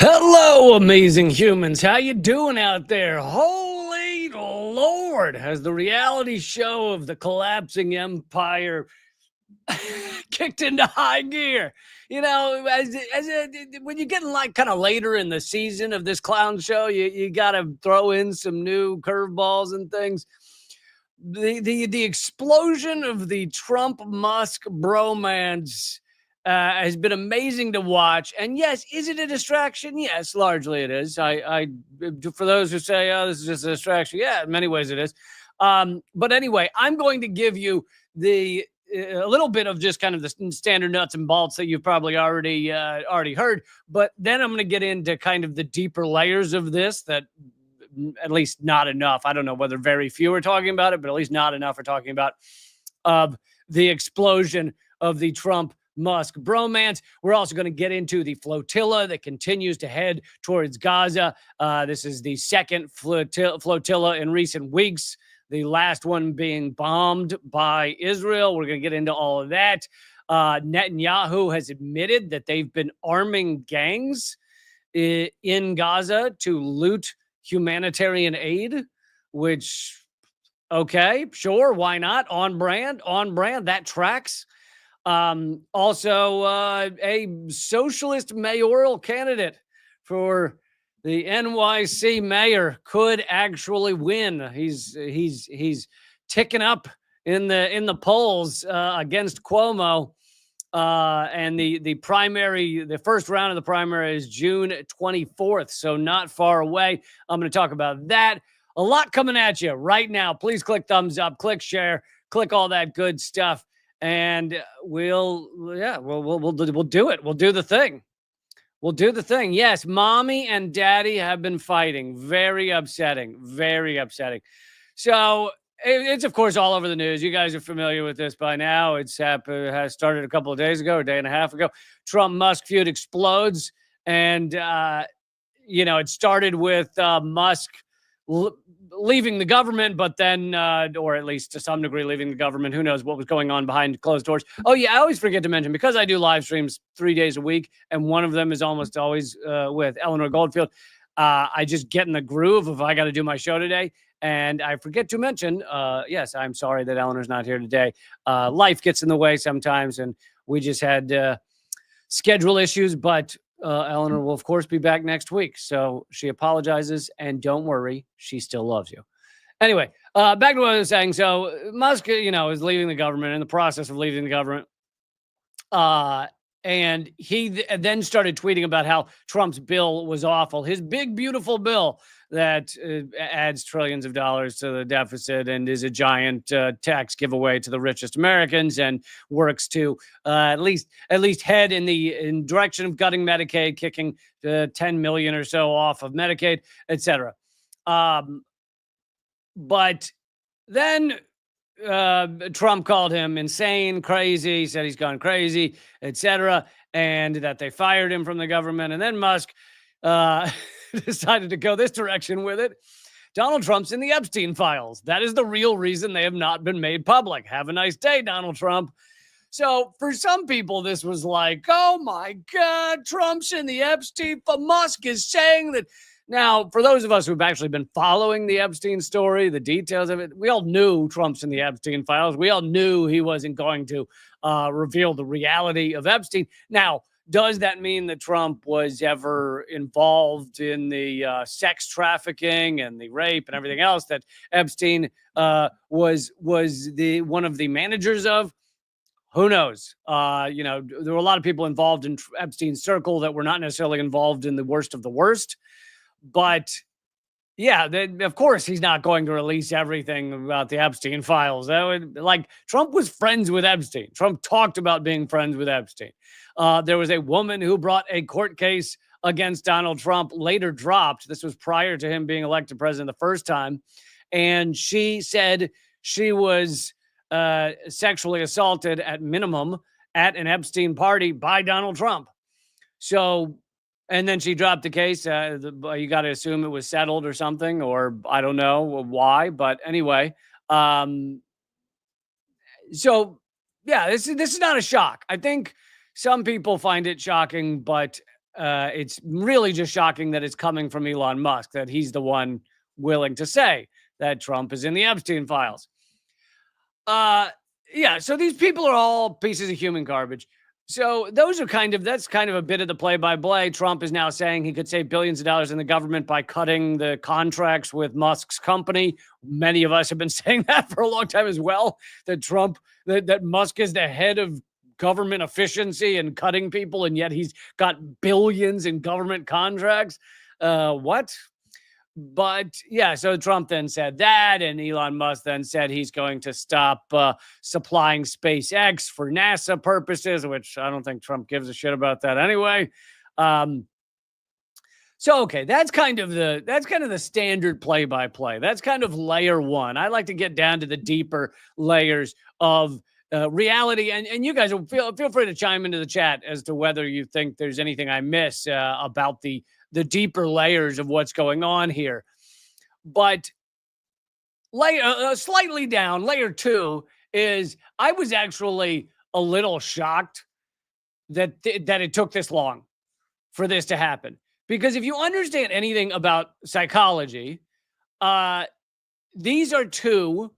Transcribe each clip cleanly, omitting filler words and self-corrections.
Hello, amazing humans. How you doing out there? Holy Lord, has the reality show of the collapsing empire kicked into high gear? When you're getting like kind of later in the season of this clown show, you got to throw in some new curveballs and things. The explosion of the Trump Musk bromance has been amazing to watch. And yes, is it a distraction? Yes, largely it is. For those who say, "Oh, this is just a distraction," yeah, in many ways it is. But anyway, I'm going to give you the a little bit of just kind of the standard nuts and bolts that you've probably already heard. But then I'm going to get into kind of the deeper layers of this that at least not enough. I don't know whether very few are talking about it, but at least not enough are talking about of the explosion of the Trump Musk bromance. We're also going to get into the flotilla that continues to head towards Gaza. This is the second flotilla in recent weeks, the last one being bombed by Israel. We're going to get into all of that. Netanyahu has admitted that they've been arming gangs in Gaza to loot humanitarian aid, which, okay, sure, why not? On brand, that tracks. Also, a socialist mayoral candidate for the NYC mayor could actually win. He's ticking up in the polls against Cuomo. And the first round of the primary is June 24th, so not far away. I'm going to talk about that. A lot coming at you right now. Please click thumbs up, click share, click all that good stuff, and we'll do it. We'll do the thing. We'll do the thing. Yes, mommy and daddy have been fighting. Very upsetting. Very upsetting. So it's, of course, all over the news. You guys are familiar with this by now. Has started a couple of days ago, a day and a half ago. Trump-Musk feud explodes. And, it started with Musk leaving the government, but then, or at least to some degree, leaving the government. Who knows what was going on behind closed doors. Oh, yeah, I always forget to mention, because I do live streams 3 days a week, and one of them is almost always with Eleanor Goldfield. I just get in the groove of I got to do my show today. And I forget to mention, yes, I'm sorry that Eleanor's not here today. Life gets in the way sometimes, and we just had schedule issues, but Eleanor will, of course, be back next week. So she apologizes, and don't worry, she still loves you. Anyway, back to what I was saying. So Musk, is leaving the government, in the process of leaving the government. And he then started tweeting about how Trump's bill was awful. His big, beautiful bill that adds trillions of dollars to the deficit and is a giant tax giveaway to the richest Americans, and works to at least head in direction of gutting Medicaid, kicking 10 million or so off of Medicaid, etc. But then Trump called him insane, crazy, said he's gone crazy, etc., and that they fired him from the government. And then Musk decided to go this direction with it. Donald Trump's in the Epstein files. That is the real reason they have not been made public. Have a nice day, Donald Trump. So for some people, this was like, oh my God, Trump's in the Epstein. Musk is saying that. Now, for those of us who've actually been following the Epstein story, the details of it, we all knew Trump's in the Epstein files. We all knew he wasn't going to reveal the reality of Epstein. Now, does that mean that Trump was ever involved in the sex trafficking and the rape and everything else that Epstein was one of the managers of? Who knows? There were a lot of people involved in Epstein's circle that were not necessarily involved in the worst of the worst. But yeah, of course, he's not going to release everything about the Epstein files. Trump was friends with Epstein. Trump talked about being friends with Epstein. There was a woman who brought a court case against Donald Trump, later dropped. This was prior to him being elected president the first time. And she said she was sexually assaulted at minimum at an Epstein party by Donald Trump. So, and then she dropped the case. You got to assume it was settled or something, or I don't know why. But anyway, so yeah, this is not a shock. I think some people find it shocking, but it's really just shocking that it's coming from Elon Musk, that he's the one willing to say that Trump is in the Epstein files. Yeah, so these people are all pieces of human garbage. So that's kind of a bit of the play-by-play. Trump is now saying he could save billions of dollars in the government by cutting the contracts with Musk's company. Many of us have been saying that for a long time as well, that Musk is the head of government efficiency and cutting people, and yet he's got billions in government contracts. What? But yeah, so Trump then said that, and Elon Musk then said he's going to stop supplying SpaceX for NASA purposes, which I don't think Trump gives a shit about that anyway. So okay, that's kind of the standard play-by-play. That's kind of layer one. I like to get down to the deeper layers of reality, and you guys will feel free to chime into the chat as to whether you think there's anything I miss about the deeper layers of what's going on here. But slightly down, layer two is I was actually a little shocked that it took this long for this to happen. Because if you understand anything about psychology, these are two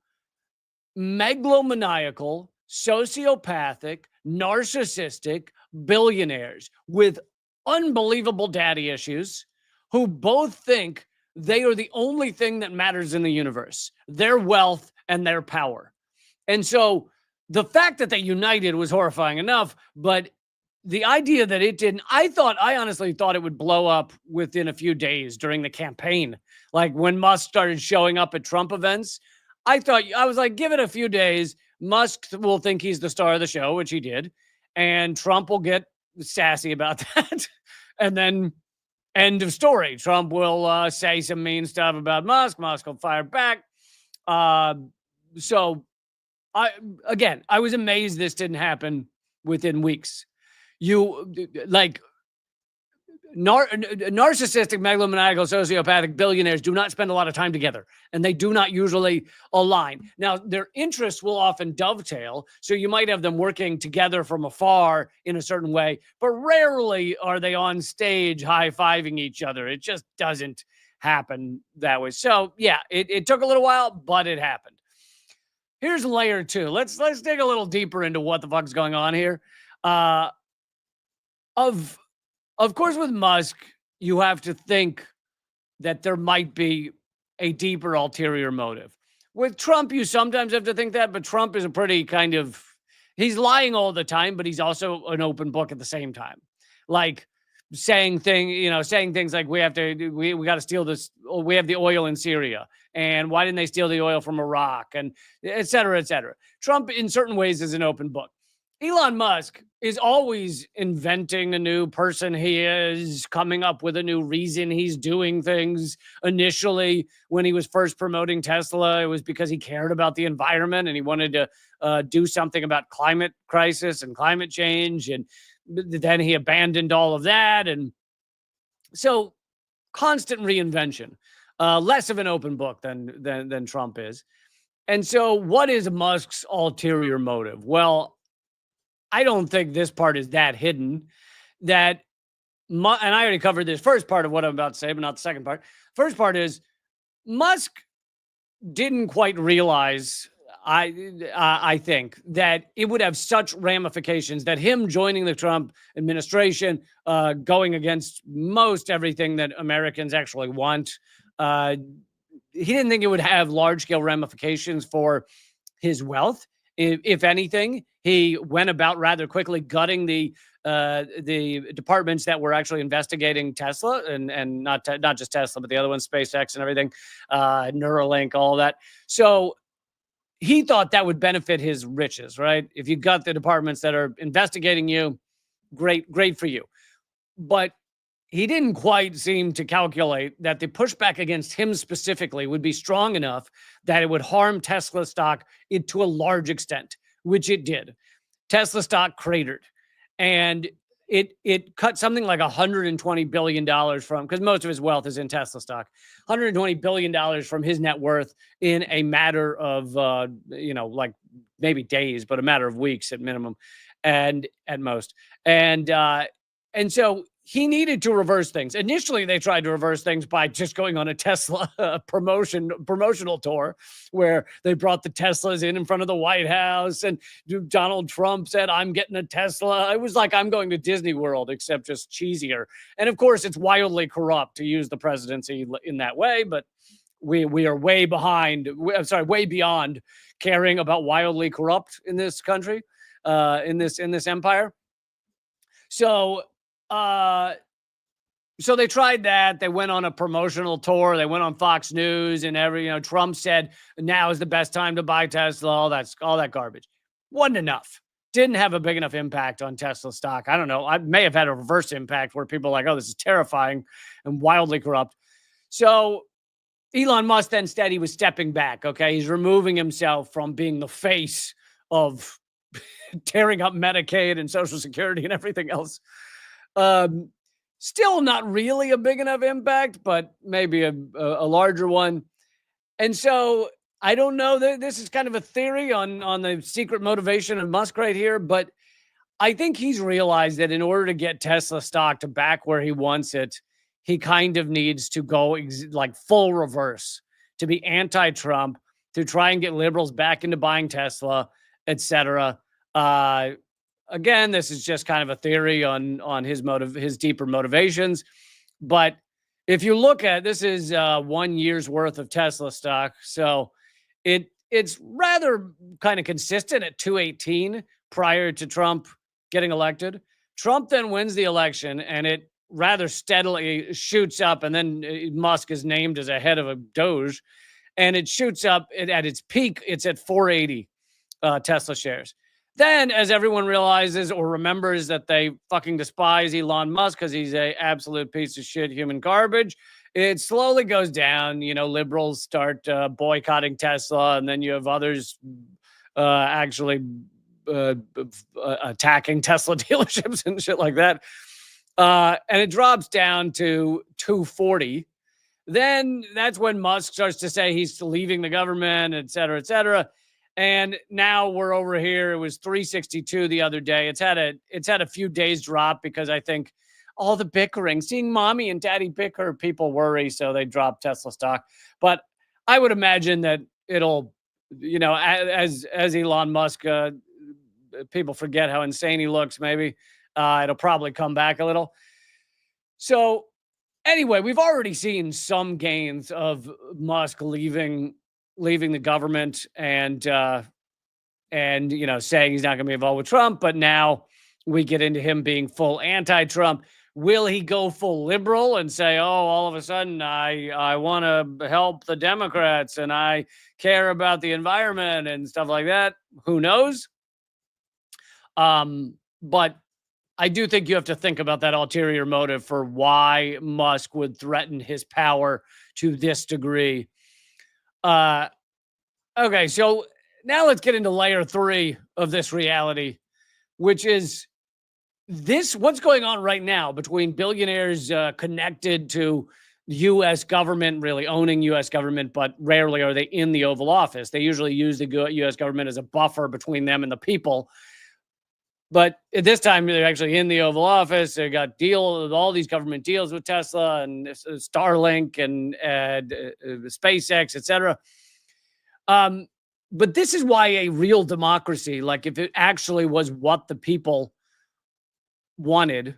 megalomaniacal, sociopathic, narcissistic billionaires with unbelievable daddy issues who both think they are the only thing that matters in the universe, their wealth and their power. And so the fact that they united was horrifying enough, but the idea that it didn't, I honestly thought it would blow up within a few days during the campaign. Like when Musk started showing up at Trump events, I was like, give it a few days. Musk will think he's the star of the show, which he did. And Trump will get sassy about that. And then end of story. Trump will say some mean stuff about Musk. Musk will fire back. So I was amazed this didn't happen within weeks. Narcissistic, megalomaniacal, sociopathic billionaires do not spend a lot of time together, and they do not usually align. Now, their interests will often dovetail, so you might have them working together from afar in a certain way, but rarely are they on stage high-fiving each other. It just doesn't happen that way. So, yeah, it took a little while, but it happened. Here's layer two. Let's dig a little deeper into what the fuck's going on here. Of course, with Musk, you have to think that there might be a deeper ulterior motive. With Trump, you sometimes have to think that, but Trump is a pretty he's lying all the time, but he's also an open book at the same time. Like saying things like we got to steal this, we have the oil in Syria, and why didn't they steal the oil from Iraq, and et cetera, et cetera. Trump, in certain ways, is an open book. Elon Musk is always inventing a new person. He is coming up with a new reason he's doing things. Initially, when he was first promoting Tesla, it was because he cared about the environment and he wanted to do something about climate crisis and climate change. And then he abandoned all of that. And so constant reinvention, less of an open book than Trump is. And so what is Musk's ulterior motive? Well, I don't think this part is that hidden. And I already covered this first part of what I'm about to say, but not the second part. First part is Musk didn't quite realize, I think, that it would have such ramifications, that him joining the Trump administration, going against most everything that Americans actually want, he didn't think it would have large-scale ramifications for his wealth. If anything, he went about rather quickly gutting the departments that were actually investigating Tesla, and not just Tesla, but the other ones, SpaceX and everything, Neuralink, all of that. So he thought that would benefit his riches, right? If you got the departments that are investigating you, great for you. But he didn't quite seem to calculate that the pushback against him specifically would be strong enough that it would harm Tesla stock to a large extent, which it did. Tesla stock cratered, and it cut something like $120 billion from, because most of his wealth is in Tesla stock, $120 billion from his net worth in a matter of, like maybe days, but a matter of weeks at minimum and at most. And so he needed to reverse things. Initially, they tried to reverse things by just going on a Tesla promotional tour where they brought the Teslas in front of the White House, and Donald Trump said, "I'm getting a Tesla." It was like I'm going to Disney World, except just cheesier. And of course, it's wildly corrupt to use the presidency in that way, but we are way behind. I'm sorry, way beyond caring about wildly corrupt in this country, in this empire. So, uh, so they tried that. They went on a promotional tour. They went on Fox News, and Trump said now is the best time to buy Tesla. All that garbage. Wasn't enough. Didn't have a big enough impact on Tesla stock. I don't know. I may have had a reverse impact where people are like, oh, this is terrifying and wildly corrupt. So Elon Musk then said he was stepping back. Okay. He's removing himself from being the face of tearing up Medicaid and Social Security and everything else. Still not really a big enough impact, but maybe a larger one. And so I don't know. This is kind of a theory on the secret motivation of Musk right here, but I think he's realized that in order to get Tesla stock to back where he wants it, he kind of needs to go like full reverse, to be anti-Trump, to try and get liberals back into buying Tesla, etc. Again, this is just kind of a theory on his deeper motivations. But if you look at this, is 1 year's worth of Tesla stock, so it's rather kind of consistent at 218 prior to Trump getting elected. Trump then wins the election, and it rather steadily shoots up, and then Musk is named as a head of a Doge, and it shoots up. At its peak, it's at 480 Tesla shares. Then, as everyone realizes or remembers that they fucking despise Elon Musk because he's a absolute piece of shit human garbage, it slowly goes down. Liberals start boycotting Tesla, and then you have others actually attacking Tesla dealerships and shit like that. And it drops down to 240. Then that's when Musk starts to say he's leaving the government, et cetera, et cetera. And now we're over here. It was 362 the other day. It's had a few days drop because I think all the bickering, seeing mommy and daddy bicker, people worry, so they drop Tesla stock. But I would imagine that it'll, as Elon Musk, people forget how insane he looks. Maybe it'll probably come back a little. So anyway, we've already seen some gains of Musk leaving the government and saying he's not going to be involved with Trump, but now we get into him being full anti-Trump. Will he go full liberal and say, oh, all of a sudden I want to help the Democrats and I care about the environment and stuff like that? Who knows? But I do think you have to think about that ulterior motive for why Musk would threaten his power to this degree. Okay, so now let's get into layer 3 of this reality, which is what's going on right now between billionaires connected to the U.S. government, really owning U.S. government, but rarely are they in the Oval Office. They usually use the U.S. government as a buffer between them and the people. But at this time, they're actually in the Oval Office. They got all these government deals with Tesla and Starlink and SpaceX, et cetera. But this is why a real democracy, like if it actually was what the people wanted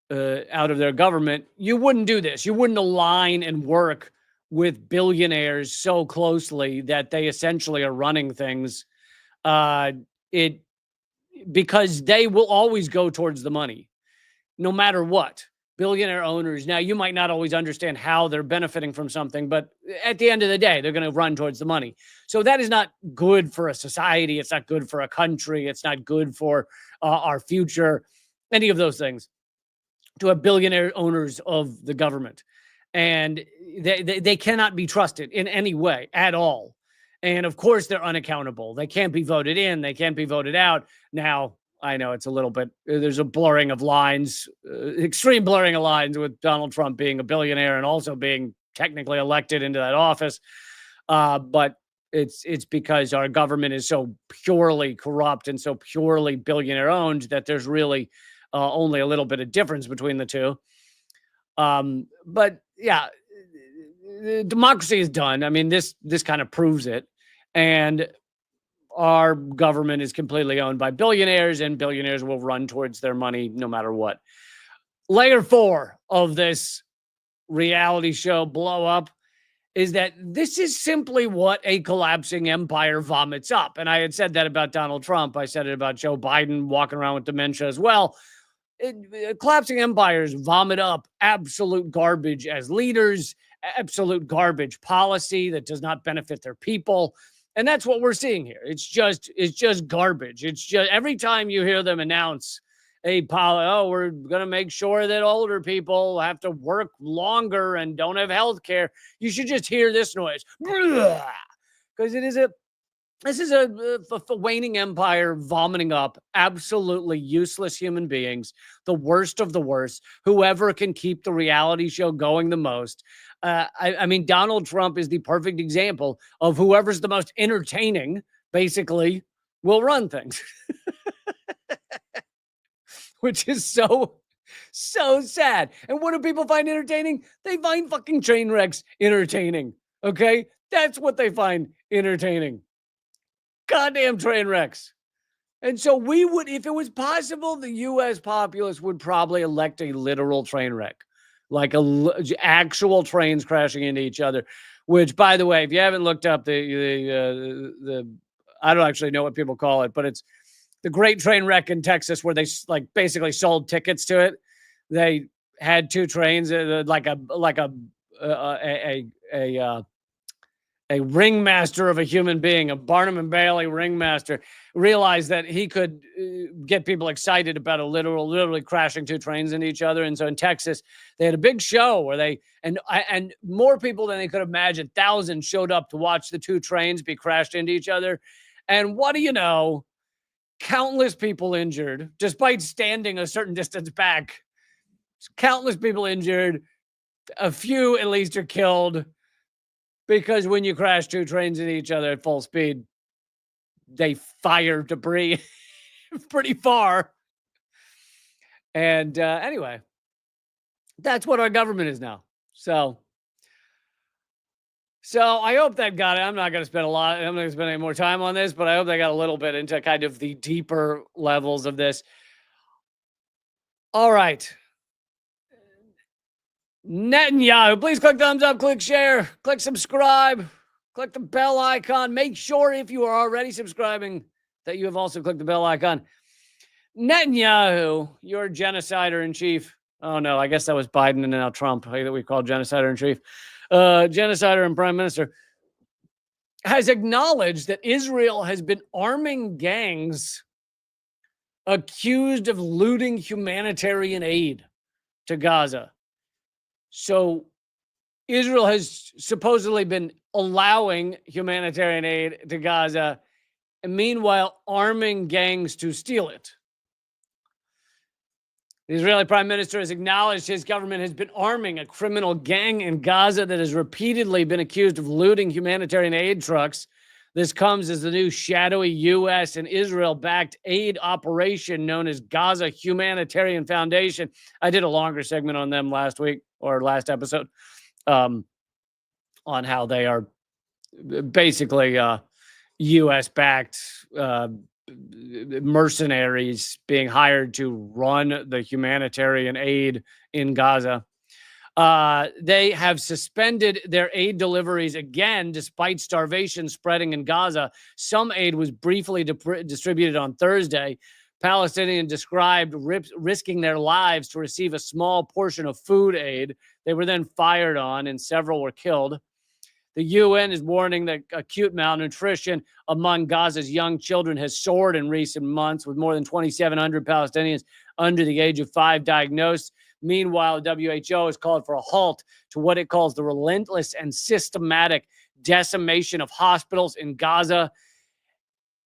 out of their government, you wouldn't do this. You wouldn't align and work with billionaires so closely that they essentially are running things. Because they will always go towards the money, no matter what. Billionaire owners, now you might not always understand how they're benefiting from something, but at the end of the day, they're going to run towards the money. So that is not good for a society. It's not good for a country. It's not good for our future, any of those things, to have billionaire owners of the government. And they cannot be trusted in any way at all. And of course, they're unaccountable. They can't be voted in. They can't be voted out. Now, I know it's a little bit, there's a blurring of lines, extreme blurring of lines with Donald Trump being a billionaire and also being technically elected into that office. But it's because our government is so purely corrupt and so purely billionaire owned that there's really only a little bit of difference between the two. But yeah, democracy is done. I mean, this kind of proves it. And our government is completely owned by billionaires, and billionaires will run towards their money no matter what. Layer 4 of this reality show blow up is that this is simply what a collapsing empire vomits up. And I had said that about Donald Trump. I said it about Joe Biden walking around with dementia as well. Collapsing empires vomit up absolute garbage as leaders, absolute garbage policy that does not benefit their people. And that's what we're seeing here. It's just garbage. It's just every time you hear them announce we're going to make sure that older people have to work longer and don't have health care, you should just hear this noise. Because this is a waning empire vomiting up absolutely useless human beings, the worst of the worst, whoever can keep the reality show going the most. I mean, Donald Trump is the perfect example of whoever's the most entertaining, basically, will run things. Which is so sad. And what do people find entertaining? They find fucking train wrecks entertaining. Okay? That's what they find entertaining. Goddamn train wrecks. And so we would, if it was possible, the U.S. populace would probably elect a literal train wreck, like actual trains crashing into each other. Which, by the way, if you haven't looked up the I don't actually know what people call it, but it's the Great Train Wreck in Texas, where they like basically sold tickets to it. They had two trains, like a ringmaster of a human being, a Barnum and Bailey ringmaster, realized that he could get people excited about literally crashing two trains into each other. And so in Texas, they had a big show where they and more people than they could imagine, thousands showed up to watch the two trains be crashed into each other. And what do you know? Countless people injured, despite standing a certain distance back. Countless people injured. A few at least are killed, because when you crash two trains into each other at full speed, they fire debris pretty far. And anyway, that's what our government is now. So I hope that got it. I'm not going to spend any more time on this, but I hope they got a little bit into kind of the deeper levels of this. All right. Netanyahu, please click thumbs up, click share, click subscribe, click the bell icon. Make sure if you are already subscribing that you have also clicked the bell icon. Netanyahu, your genocider in chief. Oh no, I guess that was Biden and now Trump that we call genocider in chief. Genocider and prime minister, has acknowledged that Israel has been arming gangs accused of looting humanitarian aid to Gaza. So Israel has supposedly been allowing humanitarian aid to Gaza, and meanwhile arming gangs to steal it. The Israeli prime minister has acknowledged his government has been arming a criminal gang in Gaza that has repeatedly been accused of looting humanitarian aid trucks. This comes as the new shadowy U.S. and Israel-backed aid operation known as Gaza Humanitarian Foundation. I did a longer segment on them last week or last episode on how they are basically U.S.-backed mercenaries being hired to run the humanitarian aid in Gaza. They have suspended their aid deliveries again, despite starvation spreading in Gaza. Some aid was briefly distributed on Thursday. Palestinians described risking their lives to receive a small portion of food aid. They were then fired on, and several were killed. The UN is warning that acute malnutrition among Gaza's young children has soared in recent months, with more than 2,700 Palestinians under the age of 5 diagnosed. Meanwhile, the WHO has called for a halt to what it calls the relentless and systematic decimation of hospitals in Gaza.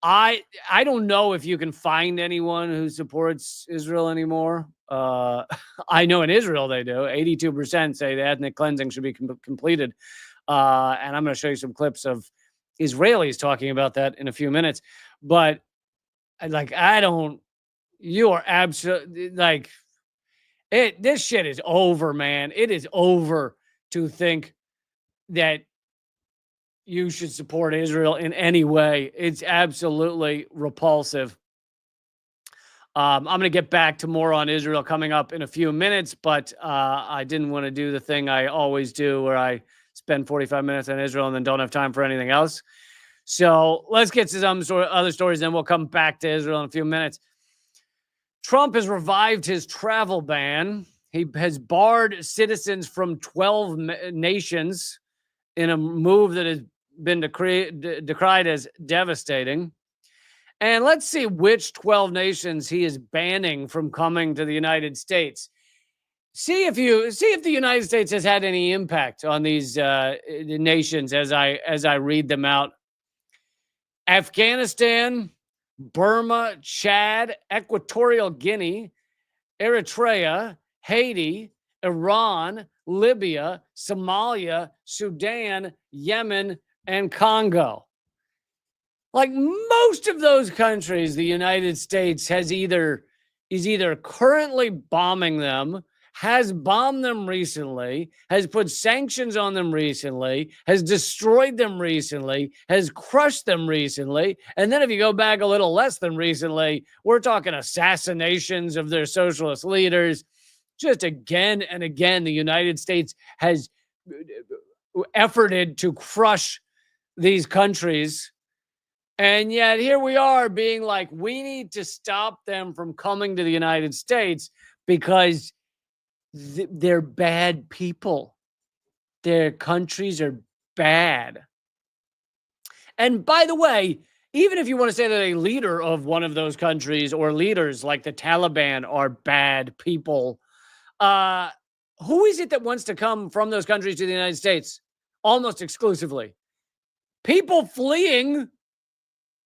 I don't know if you can find anyone who supports Israel anymore. I know in Israel they do. 82% say the ethnic cleansing should be completed. And I'm going to show you some clips of Israelis talking about that in a few minutes. But I don't, You are absolutely like it. This shit is over, man. It is over to think that you should support Israel in any way. It's absolutely repulsive. I'm going to get back to more on Israel coming up in a few minutes, but I didn't want to do the thing I always do where I spend 45 minutes on Israel and then don't have time for anything else. So let's get to some sort of other stories, then we'll come back to Israel in a few minutes. Trump has revived his travel ban. He has barred citizens from 12 nations in a move that has been decried as devastating. And let's see which 12 nations he is banning from coming to the United States. See if the United States has had any impact on these nations as I read them out. Afghanistan, Burma, Chad, Equatorial Guinea, Eritrea, Haiti, Iran, Libya, Somalia, Sudan, Yemen, and Congo. Like most of those countries, the United States is either currently bombing them, has bombed them recently, has put sanctions on them recently, has destroyed them recently, has crushed them recently. And then if you go back a little less than recently, we're talking assassinations of their socialist leaders. Just again and again, the United States has efforted to crush these countries. And yet here we are being like, we need to stop them from coming to the United States because they're bad people. Their countries are bad. And by the way, even if you want to say that a leader of one of those countries or leaders like the Taliban are bad people, who is it that wants to come from those countries to the United States? Almost exclusively. People fleeing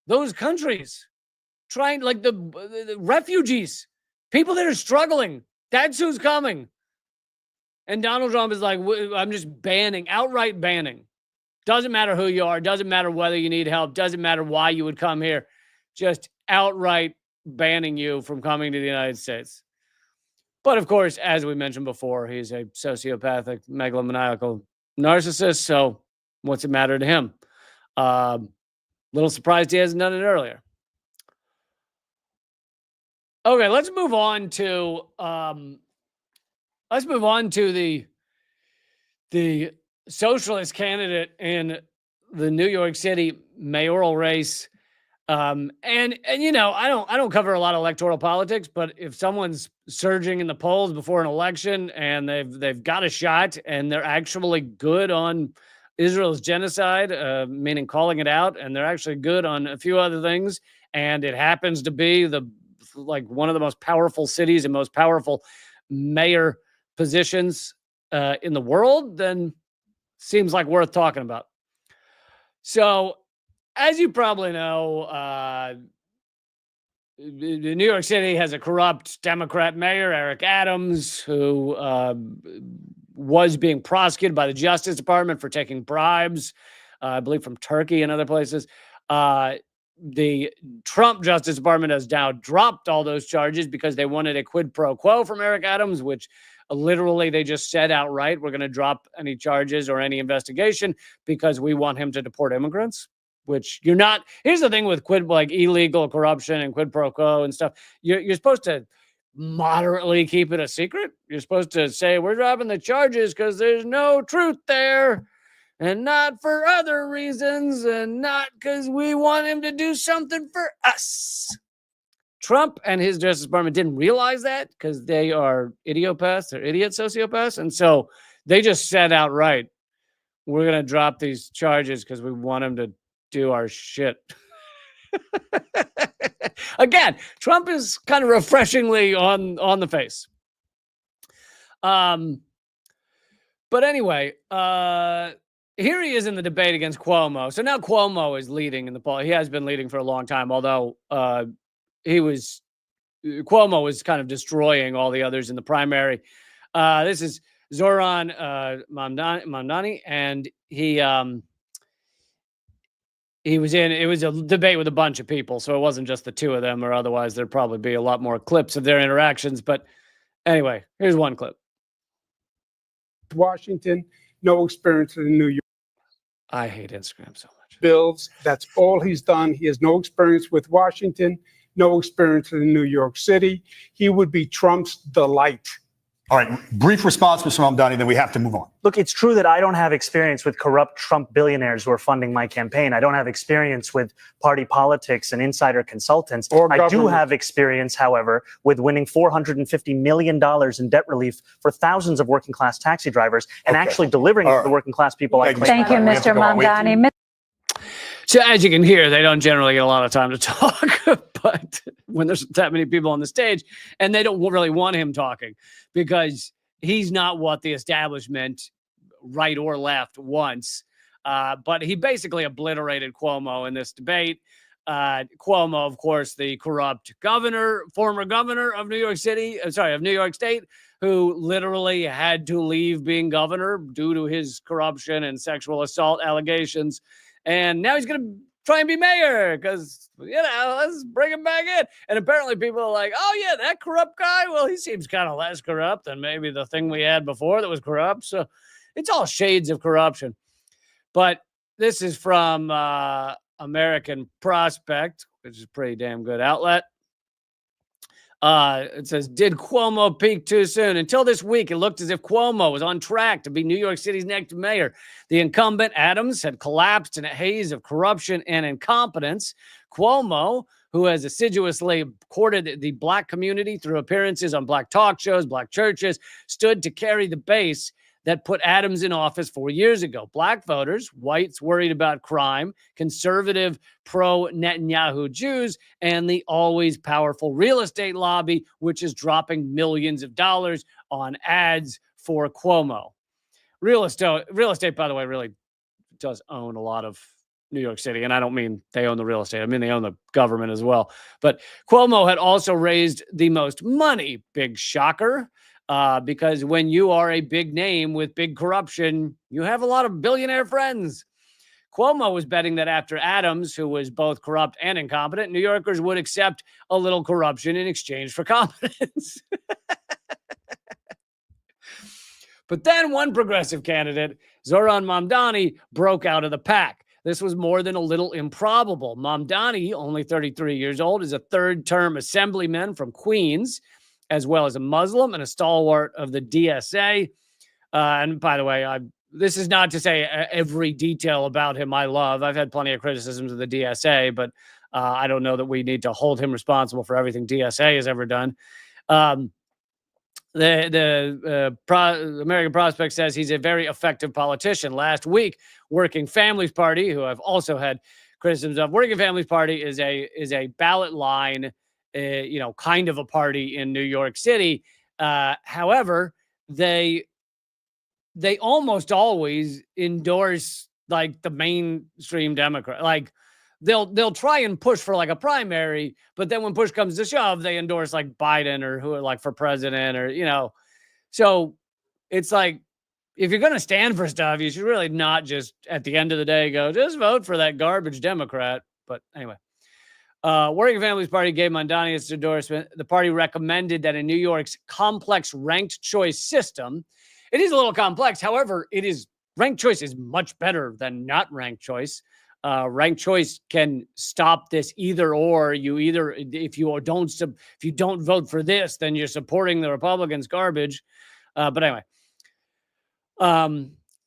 those countries, trying like the refugees, people that are struggling. That's who's coming. And Donald Trump is like, I'm just outright banning. Doesn't matter who you are. Doesn't matter whether you need help. Doesn't matter why you would come here. Just outright banning you from coming to the United States. But of course, as we mentioned before, he's a sociopathic, megalomaniacal narcissist. So what's it matter to him? Little surprised he hasn't done it earlier. Okay, let's move on to the socialist candidate in the New York City mayoral race. And you know, I don't cover a lot of electoral politics, but if someone's surging in the polls before an election and they've got a shot and they're actually good on Israel's genocide, meaning calling it out, and they're actually good on a few other things, and it happens to be one of the most powerful cities and most powerful mayor positions in the world, then seems like worth talking about. So, as you probably know, New York City has a corrupt Democrat mayor, Eric Adams, who was being prosecuted by the Justice Department for taking bribes, I believe from Turkey and other places. The Trump Justice Department has now dropped all those charges because they wanted a quid pro quo from Eric Adams, which literally they just said outright, we're going to drop any charges or any investigation because we want him to deport immigrants, which you're not. Here's the thing with illegal corruption and quid pro quo and stuff. You're supposed to moderately keep it a secret. You're supposed to say we're dropping the charges because there's no truth there and not for other reasons and not because we want him to do something for us. Trump and his Justice Department didn't realize that because they are idiopaths, they're idiot sociopaths. And so they just said outright, we're going to drop these charges because we want him to do our shit. Again, Trump is kind of refreshingly on the face. But anyway, here he is in the debate against Cuomo. So now Cuomo is leading in the poll. He has been leading for a long time, although Cuomo was kind of destroying all the others in the primary. This is Zoran Mamdani, and It was a debate with a bunch of people, so it wasn't just the two of them, or otherwise there'd probably be a lot more clips of their interactions. But anyway, here's one clip. Washington, no experience in New York. I hate Instagram so much. Bills, that's all he's done. He has no experience with Washington, no experience in New York City. He would be Trump's delight. All right, brief response, Mr. Mamdani, then we have to move on. Look, it's true that I don't have experience with corrupt Trump billionaires who are funding my campaign. I don't have experience with party politics and insider consultants. I do have experience, however, with winning $450 million in debt relief for thousands of working class taxi drivers and actually delivering it to the working class people. Thank you, Mr. Mamdani. So as you can hear, they don't generally get a lot of time to talk, but when there's that many people on the stage, and they don't really want him talking because he's not what the establishment, right or left, wants. But he basically obliterated Cuomo in this debate. Cuomo, of course, the corrupt former governor of New York State, who literally had to leave being governor due to his corruption and sexual assault allegations. And now he's going to try and be mayor because, let's bring him back in. And apparently people are like, oh, yeah, that corrupt guy. Well, he seems kind of less corrupt than maybe the thing we had before that was corrupt. So it's all shades of corruption. But this is from American Prospect, which is a pretty damn good outlet. It says, did Cuomo peak too soon? Until this week, it looked as if Cuomo was on track to be New York City's next mayor. The incumbent, Adams, had collapsed in a haze of corruption and incompetence. Cuomo, who has assiduously courted the black community through appearances on black talk shows, black churches, stood to carry the base that put Adams in office 4 years ago. Black voters, whites worried about crime, conservative pro-Netanyahu Jews, and the always powerful real estate lobby, which is dropping millions of dollars on ads for Cuomo. Real estate, by the way, really does own a lot of New York City, and I don't mean they own the real estate. I mean they own the government as well. But Cuomo had also raised the most money, big shocker, because when you are a big name with big corruption, you have a lot of billionaire friends. Cuomo was betting that after Adams, who was both corrupt and incompetent, New Yorkers would accept a little corruption in exchange for competence. But then one progressive candidate, Zohran Mamdani, broke out of the pack. This was more than a little improbable. Mamdani, only 33 years old, is a third-term assemblyman from Queens, as well as a Muslim and a stalwart of the DSA. And by the way, this is not to say every detail about him I love. I've had plenty of criticisms of the DSA, but I don't know that we need to hold him responsible for everything DSA has ever done. The American Prospect says he's a very effective politician. Last week, Working Families Party, who I've also had criticisms of, Working Families Party is a ballot line, kind of a party in New York City. However, they almost always endorse like the mainstream Democrat. Like they'll try and push for like a primary, but then when push comes to shove, they endorse like Biden or who are like for president or, so it's like, if you're going to stand for stuff, you should really not just at the end of the day go, just vote for that garbage Democrat. But anyway. Working Families Party gave Mamdani its endorsement. The party recommended that in New York's complex ranked choice system, it is a little complex. However, ranked choice is much better than not ranked choice. Ranked choice can stop this either or. If you don't vote for this, then you're supporting the Republicans' garbage. But anyway,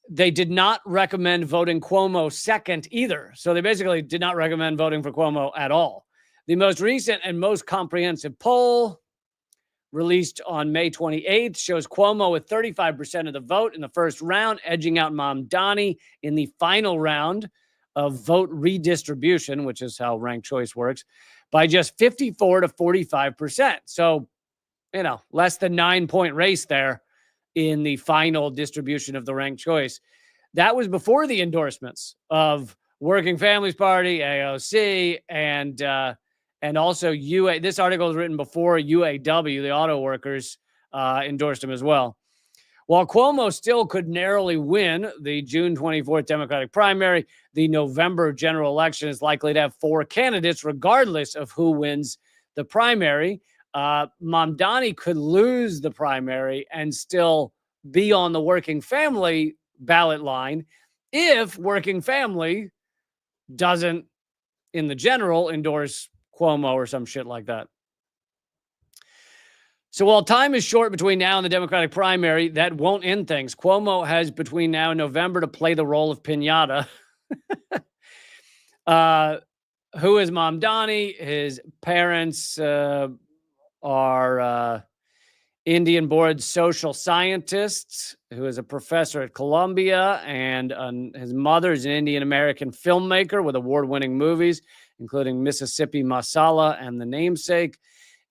they did not recommend voting Cuomo second either. So they basically did not recommend voting for Cuomo at all. The most recent and most comprehensive poll released on May 28th shows Cuomo with 35% of the vote in the first round, edging out Mamdani in the final round of vote redistribution, which is how ranked choice works, by just 54 to 45%. So, less than 9-point race there in the final distribution of the ranked choice. That was before the endorsements of Working Families Party, AOC, and also UA. This article was written before UAW, the auto workers, endorsed him as well. While Cuomo still could narrowly win the June 24th Democratic primary, the November general election is likely to have 4 candidates, regardless of who wins the primary. Mamdani could lose the primary and still be on the working family ballot line if working family doesn't, in the general, endorse Cuomo or some shit like that. So while time is short between now and the Democratic primary, that won't end things. Cuomo has between now and November to play the role of piñata. Who is Mamdani? His parents are Indian board social scientists, who is a professor at Columbia, and his mother is an Indian American filmmaker with award-winning movies, including Mississippi Masala and The Namesake.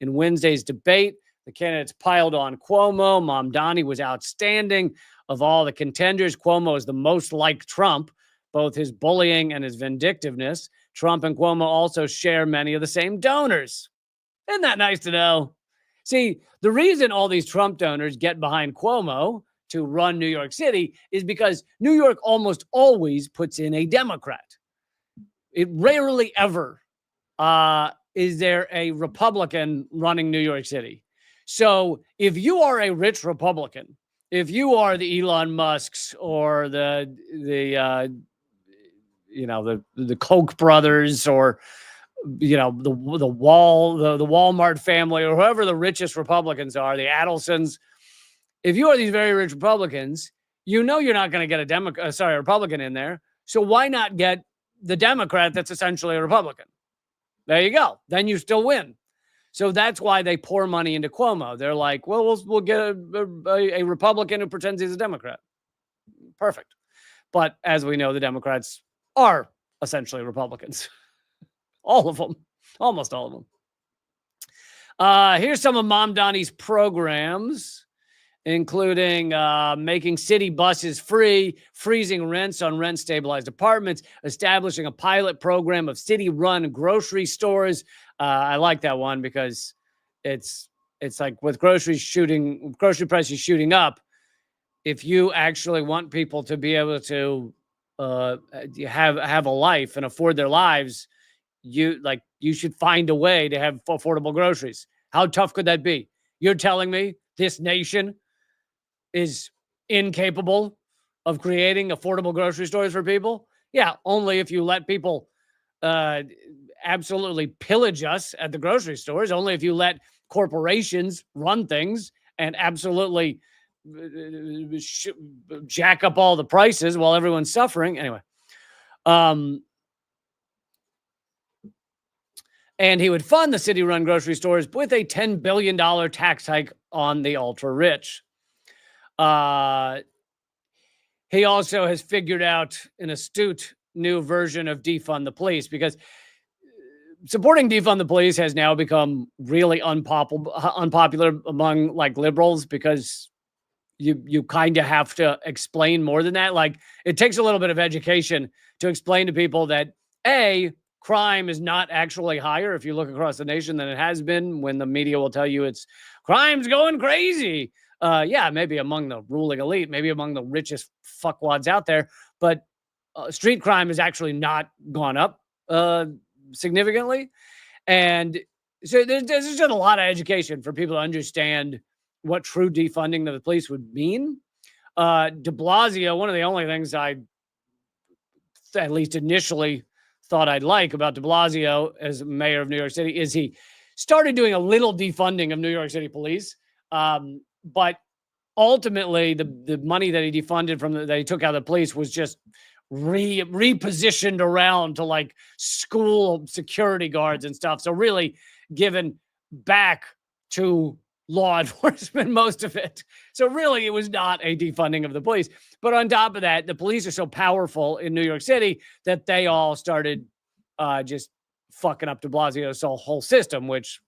In Wednesday's debate, the candidates piled on Cuomo. Mamdani was outstanding. Of all the contenders, Cuomo is the most like Trump, both his bullying and his vindictiveness. Trump and Cuomo also share many of the same donors. Isn't that nice to know? See, the reason all these Trump donors get behind Cuomo to run New York City is because New York almost always puts in a Democrat. It rarely ever is there a Republican running New York City. So if you are a rich Republican, if you are the Elon Musks or the Koch brothers, or the Walmart family, or whoever the richest Republicans are, the Adelsons, if you are these very rich Republicans, you're not going to get a Republican in there. So why not get the Democrat that's essentially a Republican? There you go. Then you still win. So that's why they pour money into Cuomo. They're like, well, we'll get a Republican who pretends he's a Democrat. Perfect. But as we know, the Democrats are essentially Republicans. All of them. Almost all of them. Here's some of Mamdani's programs, including making city buses free, freezing rents on rent-stabilized apartments, establishing a pilot program of city-run grocery stores. I like that one because it's like with grocery prices shooting up. If you actually want people to be able to have a life and afford their lives, you should find a way to have affordable groceries. How tough could that be? You're telling me this nation is incapable of creating affordable grocery stores for people? Yeah, only if you let people absolutely pillage us at the grocery stores. Only if you let corporations run things and absolutely jack up all the prices while everyone's suffering. Anyway. And he would fund the city-run grocery stores with a $10 billion tax hike on the ultra-rich. He also has figured out an astute new version of defund the police, because supporting defund the police has now become really unpopular among liberals, because you kind of have to explain more than that. Like, it takes a little bit of education to explain to people that crime is not actually higher if you look across the nation than it has been, when the media will tell you it's crime's going crazy. Yeah, maybe among the ruling elite, maybe among the richest fuckwads out there, but street crime has actually not gone up significantly. And so there's just a lot of education for people to understand what true defunding of the police would mean. De Blasio, one of the only things I, at least initially, thought I'd like about de Blasio as mayor of New York City is he started doing a little defunding of New York City police. But ultimately, the money that he defunded that he took out of the police was just repositioned around to school security guards and stuff. So really given back to law enforcement, most of it. So really, it was not a defunding of the police. But on top of that, the police are so powerful in New York City that they all started just fucking up de Blasio's whole system, which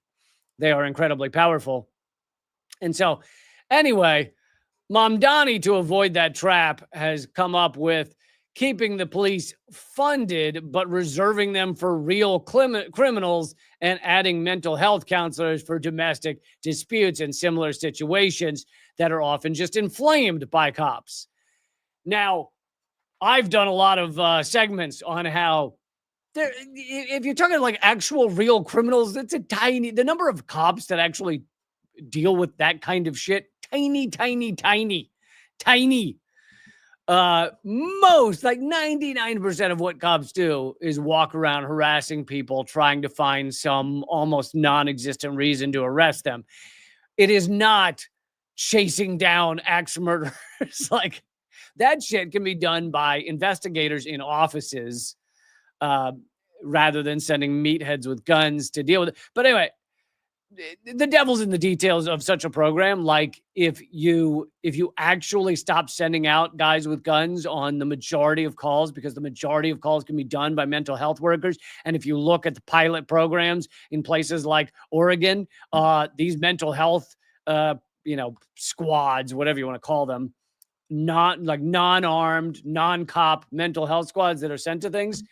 they are incredibly powerful. And so anyway, Mamdani, to avoid that trap, has come up with keeping the police funded, but reserving them for real criminals and adding mental health counselors for domestic disputes and similar situations. that are often just inflamed by cops. Now, I've done a lot of segments on how if you're talking like actual real criminals, it's the number of cops that actually deal with that kind of shit, tiny. Most, like 99% of what cops do is walk around harassing people, trying to find some almost non-existent reason to arrest them. It is not chasing down axe murderers. Like, that shit can be done by investigators in offices rather than sending meatheads with guns to deal with it. But anyway, the devil's in the details of such a program. Like, if you actually stop sending out guys with guns on the majority of calls, because the majority of calls can be done by mental health workers. And if you look at the pilot programs in places like Oregon, these mental health, squads, whatever you want to call them, not like non-armed, non-cop mental health squads that are sent to things.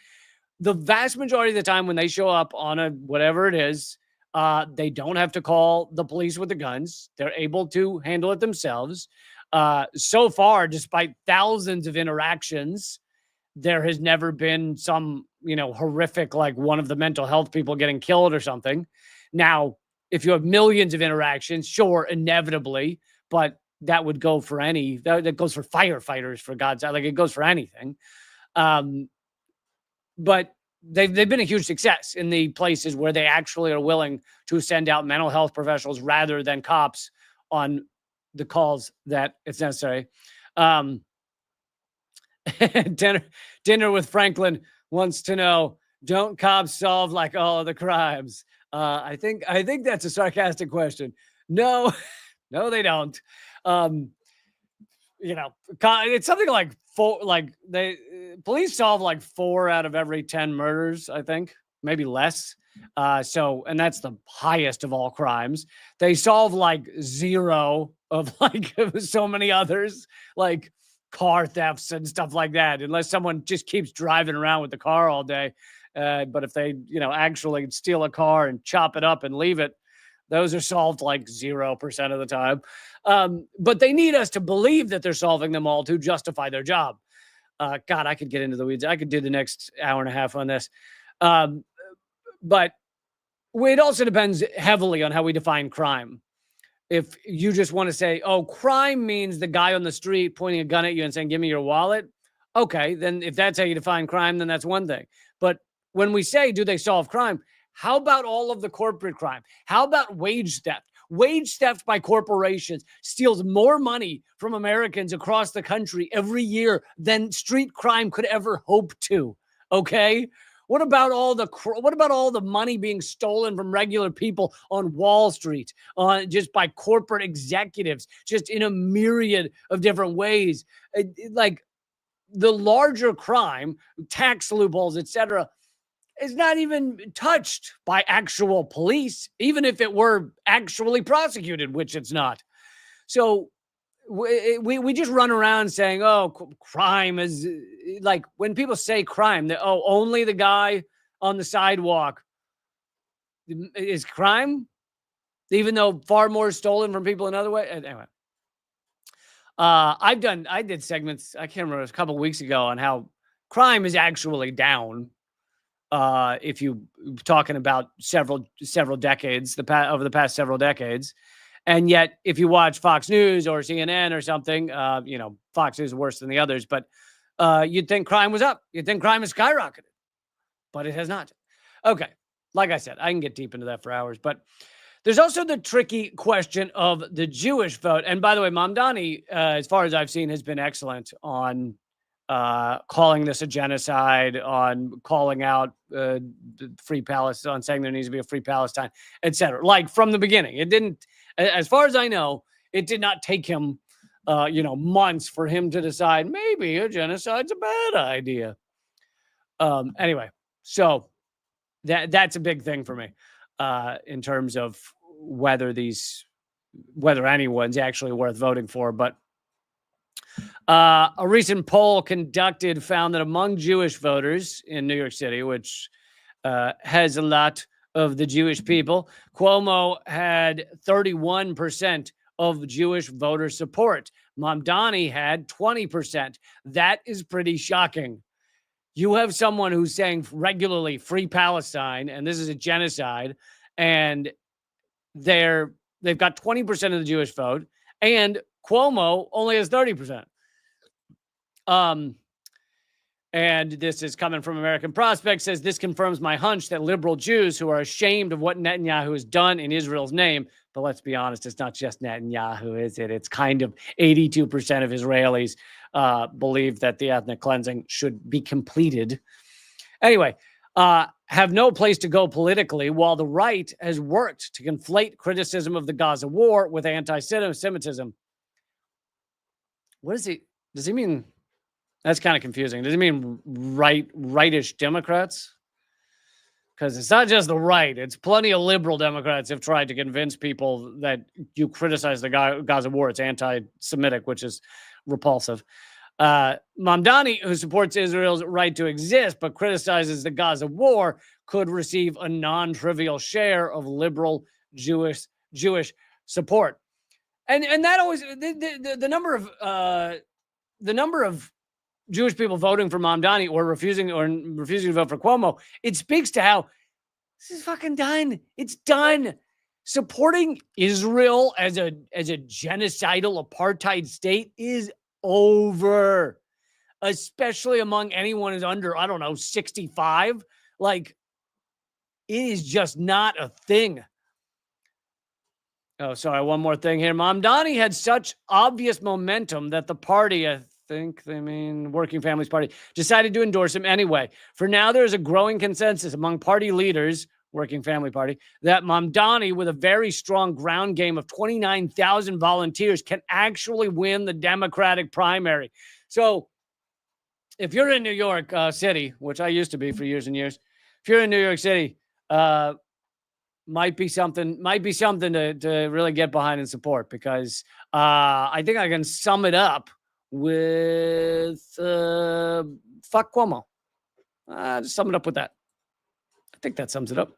The vast majority of the time when they show up on a whatever it is, they don't have to call the police with the guns. They're able to handle it themselves. So far, despite thousands of interactions, there has never been some, horrific, like one of the mental health people getting killed or something. Now, if you have millions of interactions, sure, inevitably, but that would go for that goes for firefighters, for God's sake, like it goes for anything. But they've been a huge success in the places where they actually are willing to send out mental health professionals rather than cops on the calls that it's necessary. Dinner with Franklin wants to know, don't cops solve like all of the crimes? I think that's a sarcastic question. No, no, they don't. It's something like police solve like 4 out of every 10 murders, I think, maybe less. And that's the highest of all crimes. They solve like 0 of like so many others, like car thefts and stuff like that, unless someone just keeps driving around with the car all day. But if they, actually steal a car and chop it up and leave it, those are solved like 0% of the time. But they need us to believe that they're solving them all to justify their job. God, I could get into the weeds. I could do the next hour and a half on this. But it also depends heavily on how we define crime. If you just want to say, oh, crime means the guy on the street pointing a gun at you and saying, give me your wallet. Okay, then if that's how you define crime, then that's one thing. But when we say, do they solve crime? How about all of the corporate crime? How about wage theft? Wage theft by corporations steals more money from Americans across the country every year than street crime could ever hope to. Okay? What about all the money being stolen from regular people on Wall Street, just by corporate executives, just in a myriad of different ways? Like, the larger crime, tax loopholes, etc., is not even touched by actual police, even if it were actually prosecuted, which it's not. So we just run around saying, oh, crime is like, when people say crime, that, oh, only the guy on the sidewalk is crime, even though far more is stolen from people another way. Anyway, I did segments, I can't remember, a couple of weeks ago, on how crime is actually down. If you talking about several decades, over the past several decades. And yet, if you watch Fox News or CNN or something, Fox News is worse than the others, but you'd think crime was up. You'd think crime has skyrocketed, but it has not. Okay. Like I said, I can get deep into that for hours, but there's also the tricky question of the Jewish vote. And by the way, Mamdani, as far as I've seen, has been excellent on calling this a genocide, on calling out free Palestine, on saying there needs to be a free Palestine, etc. Like, from the beginning, it didn't, as far as I know, it did not take him, months for him to decide maybe a genocide's a bad idea. Anyway, so that's a big thing for me in terms of whether anyone's actually worth voting for. But a recent poll conducted found that among Jewish voters in New York City, which has a lot of the Jewish people, Cuomo had 31% of Jewish voter support. Mamdani had 20%. That is pretty shocking. You have someone who's saying regularly free Palestine, and this is a genocide, and they've got 20% of the Jewish vote, and Cuomo only has 30%. And this is coming from American Prospect, says this confirms my hunch that liberal Jews who are ashamed of what Netanyahu has done in Israel's name. But let's be honest, it's not just Netanyahu, is it? It's kind of 82% of Israelis believe that the ethnic cleansing should be completed. Anyway, have no place to go politically, while the right has worked to conflate criticism of the Gaza war with anti-Semitism. What is he? Does he mean? That's kind of confusing. Does he mean rightish Democrats? Because it's not just the right. It's plenty of liberal Democrats have tried to convince people that you criticize the Gaza war. It's anti-Semitic, which is repulsive. Mamdani, who supports Israel's right to exist but criticizes the Gaza war, could receive a non-trivial share of liberal Jewish support. And that always the number of Jewish people voting for Mamdani or refusing to vote for Cuomo, it speaks to how this is fucking done. It's done. Supporting Israel as a genocidal apartheid state is over, especially among anyone who's under, 65. Like, it is just not a thing. Oh, sorry. One more thing here. Mamdani had such obvious momentum that the party, I think they mean Working Families Party, decided to endorse him anyway. For now, there is a growing consensus among party leaders, Working Family Party, that Mamdani, with a very strong ground game of 29,000 volunteers, can actually win the Democratic primary. So if you're in New York City, which I used to be for years and years, if you're in New York City, might be something to really get behind and support, because I think I can sum it up with fuck Cuomo. Just sum it up with that. I think that sums it up.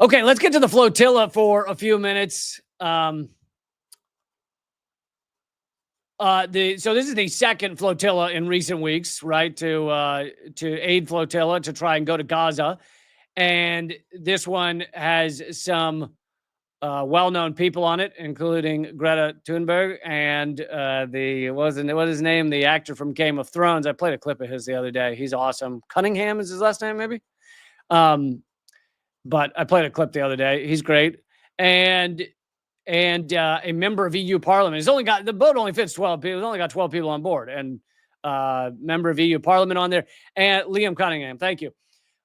Okay, let's get to the flotilla for a few minutes. So this is the second flotilla in recent weeks, right? To aid flotilla to try and go to Gaza. And this one has some well-known people on it, including Greta Thunberg and what was his name? The actor from Game of Thrones. I played a clip of his the other day. He's awesome. Cunningham is his last name, maybe. But I played a clip the other day. He's great. And a member of EU Parliament. The boat only fits 12 people. It's only got 12 people on board. And member of EU Parliament on there. And Liam Cunningham. Thank you.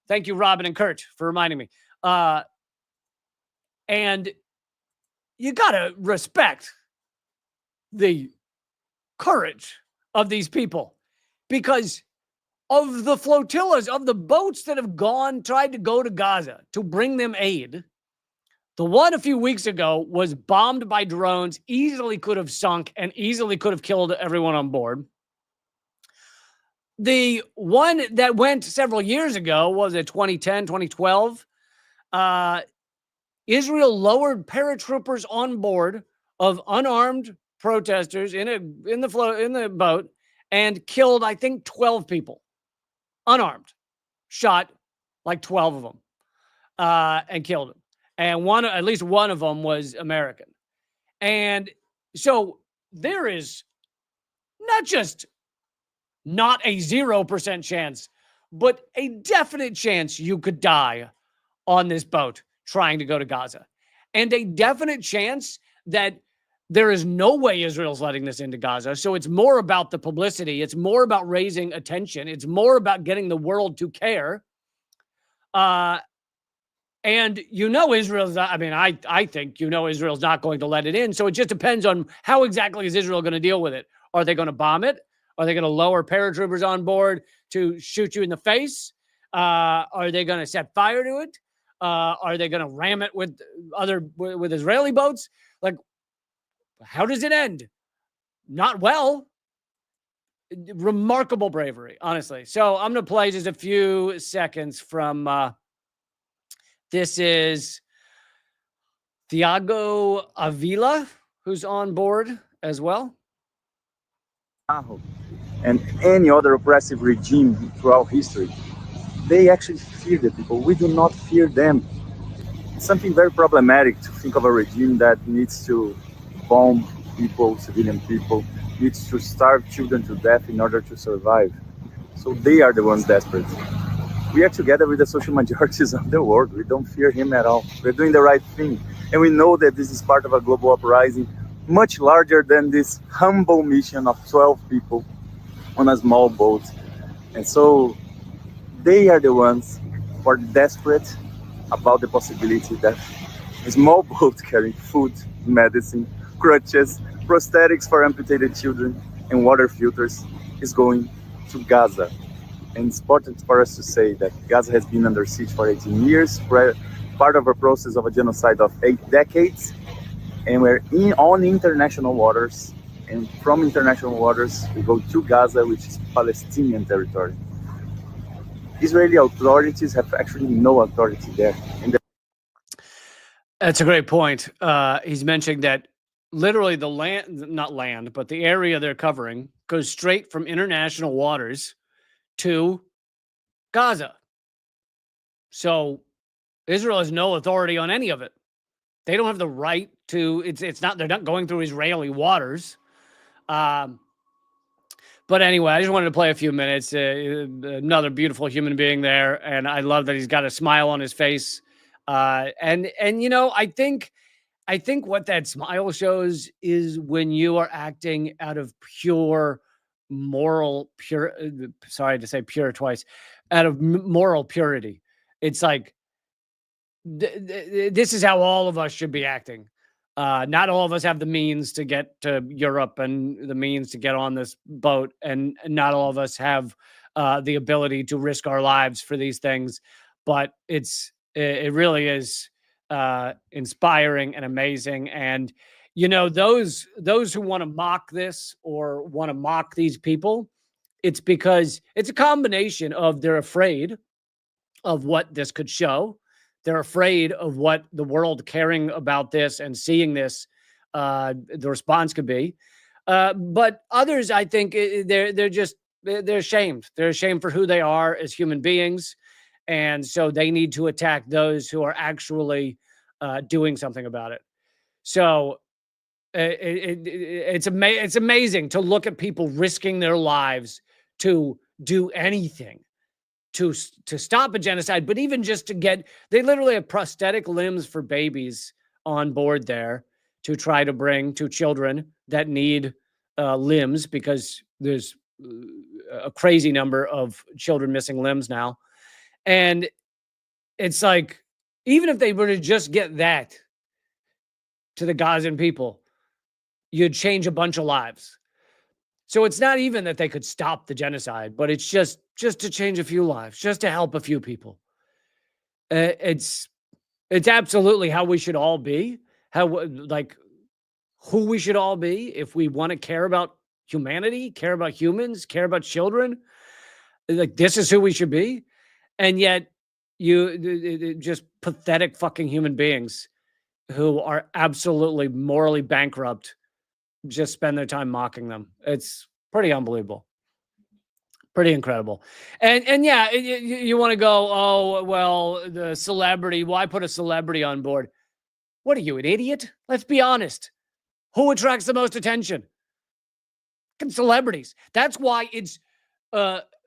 Thank you, Robin and Kurt, for reminding me. And you got to respect the courage of these people, because of the flotillas, of the boats that have tried to go to Gaza to bring them aid, the one a few weeks ago was bombed by drones, easily could have sunk and easily could have killed everyone on board. The one that went several years ago, was it 2010, 2012? Israel lowered paratroopers on board of unarmed protesters in the boat and killed, I think, 12 people. Unarmed. Shot like 12 of them and killed them. And at least one of them was American. And so there is not just not a 0% chance, but a definite chance you could die on this boat trying to go to Gaza. And a definite chance that there is no way Israel's letting this into Gaza. So it's more about the publicity. It's more about raising attention. It's more about getting the world to care. And Israel's not, I think Israel's not going to let it in. So it just depends on how exactly is Israel going to deal with it. Are they going to bomb it? Are they going to lower paratroopers on board to shoot you in the face? Are they going to set fire to it? Are they going to ram it with Israeli boats? Like, how does it end? Not well. Remarkable bravery, honestly. So I'm going to play just a few seconds from this is Thiago Avila, who's on board as well. And any other oppressive regime throughout history, they actually fear the people. We do not fear them. It's something very problematic to think of a regime that needs to bomb people, civilian people, needs to starve children to death in order to survive. So they are the ones desperate. We are together with the social majorities of the world. We don't fear him at all. We're doing the right thing. And we know that this is part of a global uprising much larger than this humble mission of 12 people on a small boat. And so they are the ones who are desperate about the possibility that a small boat carrying food, medicine, crutches, prosthetics for amputated children, and water filters is going to Gaza. And it's important for us to say that Gaza has been under siege for 18 years, part of a process of a genocide of 8 decades. And we're on international waters. And from international waters, we go to Gaza, which is Palestinian territory. Israeli authorities have actually no authority there. That's a great point. He's mentioning that literally the but the area they're covering goes straight from international waters to Gaza. So Israel has no authority on any of it. They don't have the right to, they're not going through Israeli waters. But anyway, I just wanted to play a few minutes. Another beautiful human being there. And I love that he's got a smile on his face. And you know, I think what that smile shows is when you are acting out of pure moral sorry to say pure twice, out of moral purity. It's like, this is how all of us should be acting. Not all of us have the means to get to Europe and the means to get on this boat, and not all of us have the ability to risk our lives for these things. But it really is inspiring and amazing. And you know, those who want to mock this or want to mock these people, it's because it's a combination of they're afraid of what this could show. They're afraid of what the world caring about this and seeing this, the response could be. But others, I think they're ashamed. They're ashamed for who they are as human beings. And so they need to attack those who are actually doing something about it. So it's amazing to look at people risking their lives to do anything to stop a genocide, but even just to they literally have prosthetic limbs for babies on board there to try to bring to children that need limbs, because there's a crazy number of children missing limbs now. And it's like, even if they were to just get that to the Gazan people, you'd change a bunch of lives. So it's not even that they could stop the genocide, but it's just to change a few lives, just to help a few people. It's absolutely how we should all be, who we should all be if we want to care about humanity, care about humans, care about children. Like, this is who we should be. And yet just pathetic fucking human beings who are absolutely morally bankrupt just spend their time mocking them. It's pretty unbelievable. Pretty incredible. And yeah, you want to go, oh, well, the celebrity, why put a celebrity on board? What are you, an idiot? Let's be honest. Who attracts the most attention? Celebrities. That's why it's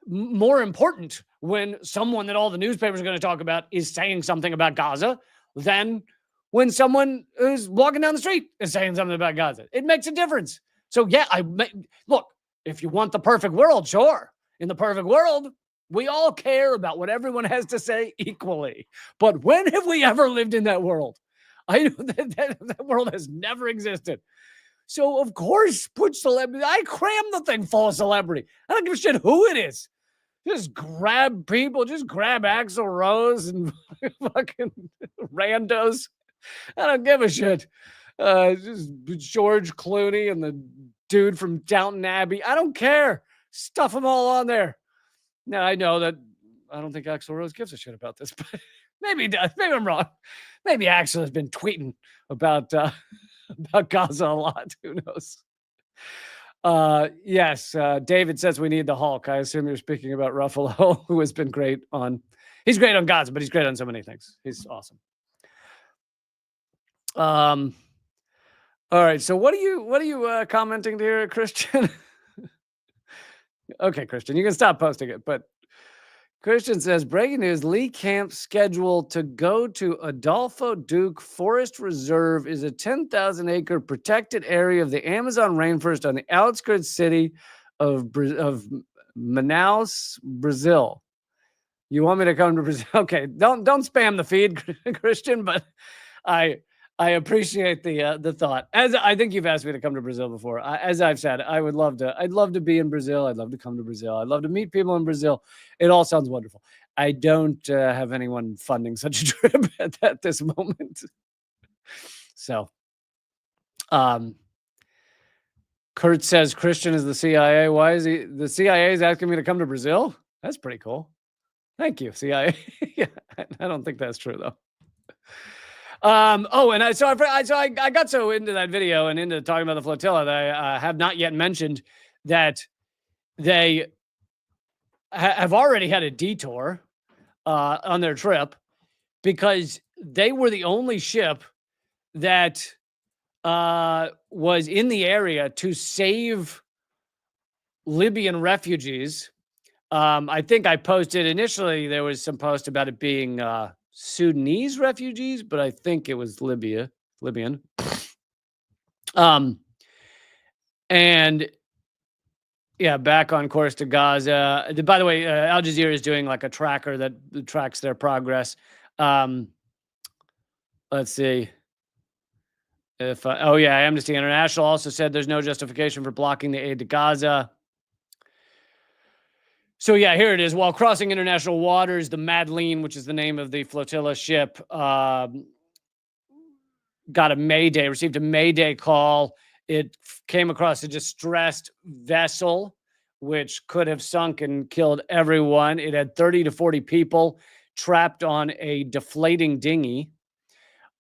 more important when someone that all the newspapers are going to talk about is saying something about Gaza than when someone who's walking down the street is saying something about Gaza. It makes a difference. So yeah, look, if you want the perfect world, sure. In the perfect world, we all care about what everyone has to say equally. But when have we ever lived in that world? I know that world has never existed. So of course, put celebrity. I cram the thing full of celebrity. I don't give a shit who it is. Just grab people. Just grab Axl Rose and fucking randos. I don't give a shit. Just George Clooney and the dude from Downton Abbey. I don't care. Stuff them all on there. Now, I know that I don't think Axl Rose gives a shit about this, but Maybe he does. Maybe I'm wrong. Maybe Axel has been tweeting about Gaza a lot. Who knows? Yes, David says we need the Hulk. I assume you're speaking about Ruffalo, who has been great on. He's great on Gaza, but he's great on so many things. He's awesome. All right. So what are you commenting here, Christian? Okay, Christian, you can stop posting it. But Christian says, breaking news, Lee Camp's schedule to go to Adolfo Duque Forest Reserve is a 10,000-acre protected area of the Amazon rainforest on the outskirts city of Manaus, Brazil. You want me to come to Brazil? Okay, don't spam the feed, Christian, but I appreciate the thought. As I think you've asked me to come to Brazil before. As I've said, I'd love to be in Brazil. I'd love to come to Brazil. I'd love to meet people in Brazil. It all sounds wonderful. I don't have anyone funding such a trip at this moment. So, Kurt says Christian is the CIA. Why is he? The CIA is asking me to come to Brazil? That's pretty cool. Thank you, CIA. Yeah, I don't think that's true though. And I got so into that video and into talking about the flotilla that I have not yet mentioned that they have already had a detour on their trip because they were the only ship that was in the area to save Libyan refugees. I think I posted initially, there was some post about it being Sudanese refugees, but I think it was Libyan. And yeah, back on course to Gaza. By the way, Al Jazeera is doing like a tracker that tracks their progress. Let's see. Amnesty International also said there's no justification for blocking the aid to Gaza. So yeah, here it is. While crossing international waters, the Madeleine, which is the name of the flotilla ship, received a Mayday call. It came across a distressed vessel, which could have sunk and killed everyone. It had 30 to 40 people trapped on a deflating dinghy.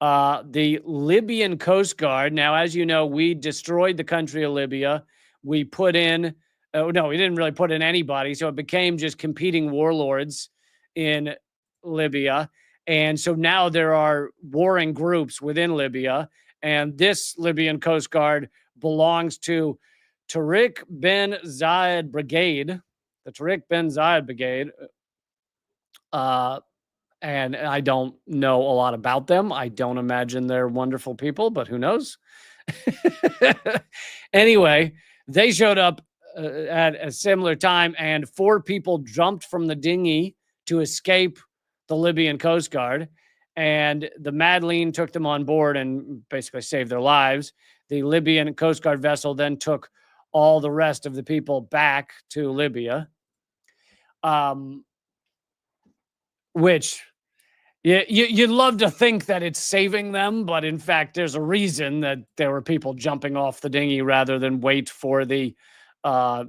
The Libyan Coast Guard. Now, as you know, we destroyed the country of Libya. We put in, we didn't really put in anybody. So it became just competing warlords in Libya. And so now there are warring groups within Libya. And this Libyan Coast Guard belongs to Tariq bin Zayed Brigade, the Tariq bin Zayed Brigade. And I don't know a lot about them. I don't imagine they're wonderful people, but who knows? Anyway, they showed up at a similar time, and 4 people jumped from the dinghy to escape the Libyan Coast Guard. And the Madeleine took them on board and basically saved their lives. The Libyan Coast Guard vessel then took all the rest of the people back to Libya. Which you'd love to think that it's saving them, but in fact, there's a reason that there were people jumping off the dinghy rather than wait for them to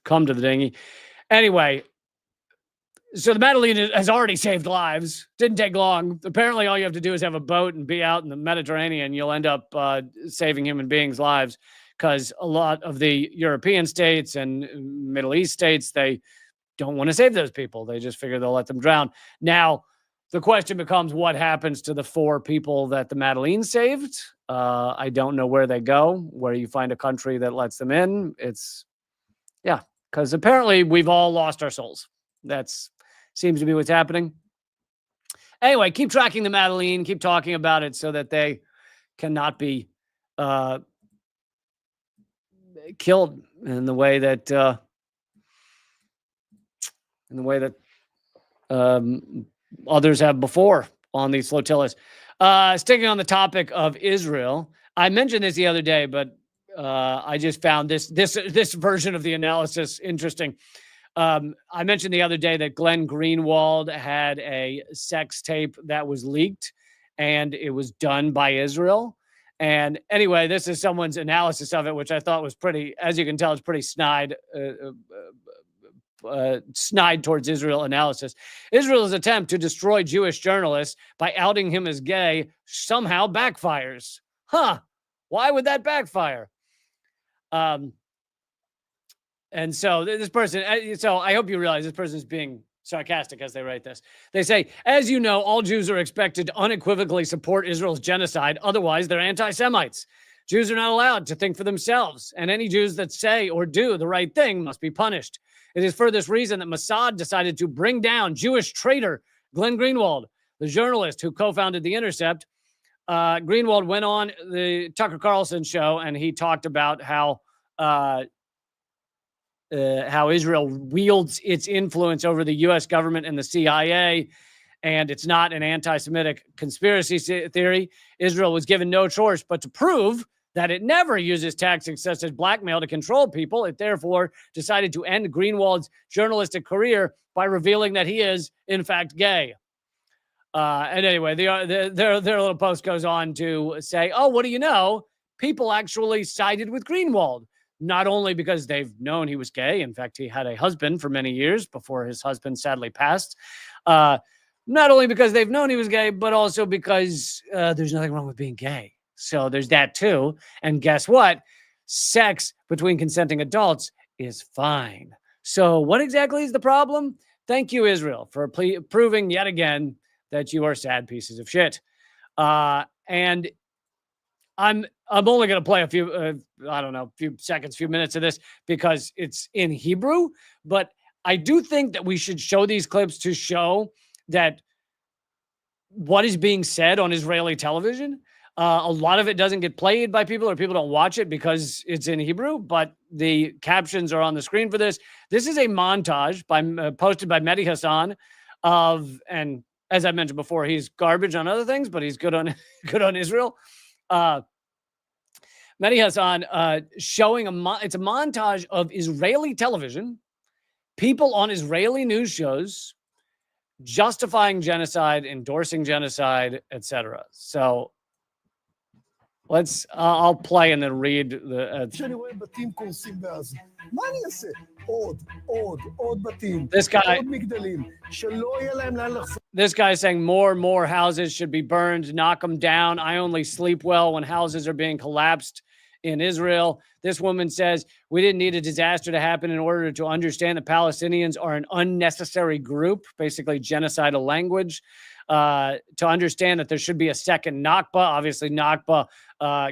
come to the dinghy. Anyway, so the Madeleine has already saved lives. Didn't take long. Apparently, all you have to do is have a boat and be out in the Mediterranean. You'll end up saving human beings' lives, because a lot of the European states and Middle East states, they don't want to save those people. They just figure they'll let them drown. Now, the question becomes, what happens to the 4 people that the Madeleine saved? I don't know where they go, where you find a country that lets them in. Because apparently we've all lost our souls. That's seems to be what's happening. Anyway, keep tracking the Madeleine, keep talking about it so that they cannot be killed in the way that others have before on these flotillas. Sticking on the topic of Israel, I mentioned this the other day, but I just found this version of the analysis interesting. I mentioned the other day that Glenn Greenwald had a sex tape that was leaked, and it was done by Israel. And anyway, this is someone's analysis of it, which I thought was pretty, as you can tell, it's pretty snide, snide towards Israel analysis. Israel's attempt to destroy Jewish journalists by outing him as gay somehow backfires. Huh. Why would that backfire? And so this person, so I hope you realize this person is being sarcastic as they write this. They say, as you know, all Jews are expected to unequivocally support Israel's genocide. Otherwise, they're anti-Semites. Jews are not allowed to think for themselves, and any Jews that say or do the right thing must be punished. It is for this reason that Mossad decided to bring down Jewish traitor Glenn Greenwald, the journalist who co-founded The Intercept. Greenwald went on the Tucker Carlson show, and he talked about how Israel wields its influence over the U.S. government and the CIA, and it's not an anti-Semitic conspiracy theory. Israel was given no choice but to prove that it never uses tactics such as blackmail to control people. It therefore decided to end Greenwald's journalistic career by revealing that he is, in fact, gay. And anyway, their little post goes on to say, oh, what do you know? People actually sided with Greenwald, not only because they've known he was gay. In fact, he had a husband for many years before his husband sadly passed. Not only because they've known he was gay, but also because there's nothing wrong with being gay. So there's that too. And guess what? Sex between consenting adults is fine. So what exactly is the problem? Thank you, Israel, for proving yet again that you are sad pieces of shit. And I'm only going to play a few, few seconds, few minutes of this because it's in Hebrew. But I do think that we should show these clips to show that what is being said on Israeli television. A lot of it doesn't get played by people, or people don't watch it because it's in Hebrew, but the captions are on the screen for this. This is a montage posted by Mehdi Hassan and as I mentioned before, he's garbage on other things, but he's good on Israel. Mehdi Hassan showing it's a montage of Israeli television, people on Israeli news shows justifying genocide, endorsing genocide, etc. So I'll play and then read the. This guy is saying more and more houses should be burned, knock them down. I only sleep well when houses are being collapsed in Israel. This woman says, we didn't need a disaster to happen in order to understand the Palestinians are an unnecessary group, basically genocidal language. To understand that there should be a second Nakba. Obviously, Nakba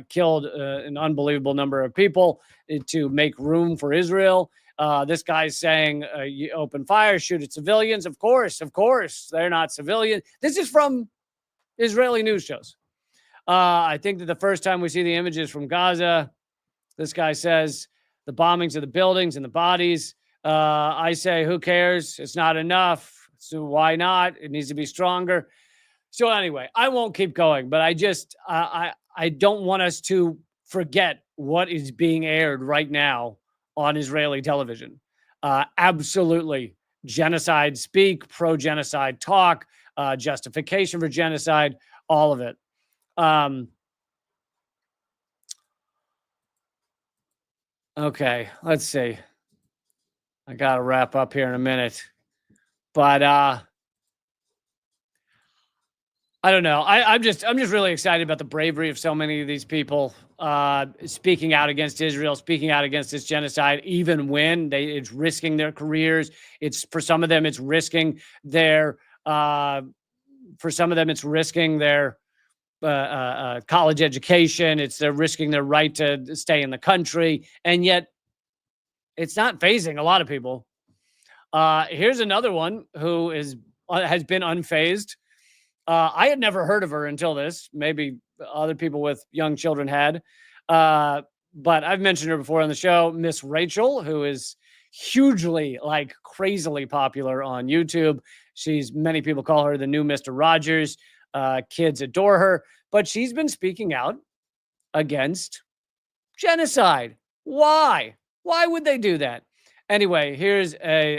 killed an unbelievable number of people to make room for Israel. This guy's saying, you open fire, shoot at civilians. Of course, they're not civilian. This is from Israeli news shows. I think that the first time we see the images from Gaza, this guy says the bombings of the buildings and the bodies. I say, who cares? It's not enough. So why not? It needs to be stronger. So anyway, I won't keep going, but I don't want us to forget what is being aired right now on Israeli television. Absolutely. Genocide speak, pro-genocide talk, justification for genocide, all of it. Okay, let's see. I got to wrap up here in a minute. But I don't know. I'm just really excited about the bravery of so many of these people speaking out against Israel, speaking out against this genocide, even when it's risking their careers. It's for some of them, it's risking their college education. They're risking their right to stay in the country, and yet it's not fazing a lot of people. Here's another one who has been unfazed. I had never heard of her until this. Maybe other people with young children had. But I've mentioned her before on the show, Miss Rachel, who is hugely, crazily popular on YouTube. Many people call her the new Mr. Rogers. Kids adore her. But she's been speaking out against genocide. Why? Why would they do that? Anyway,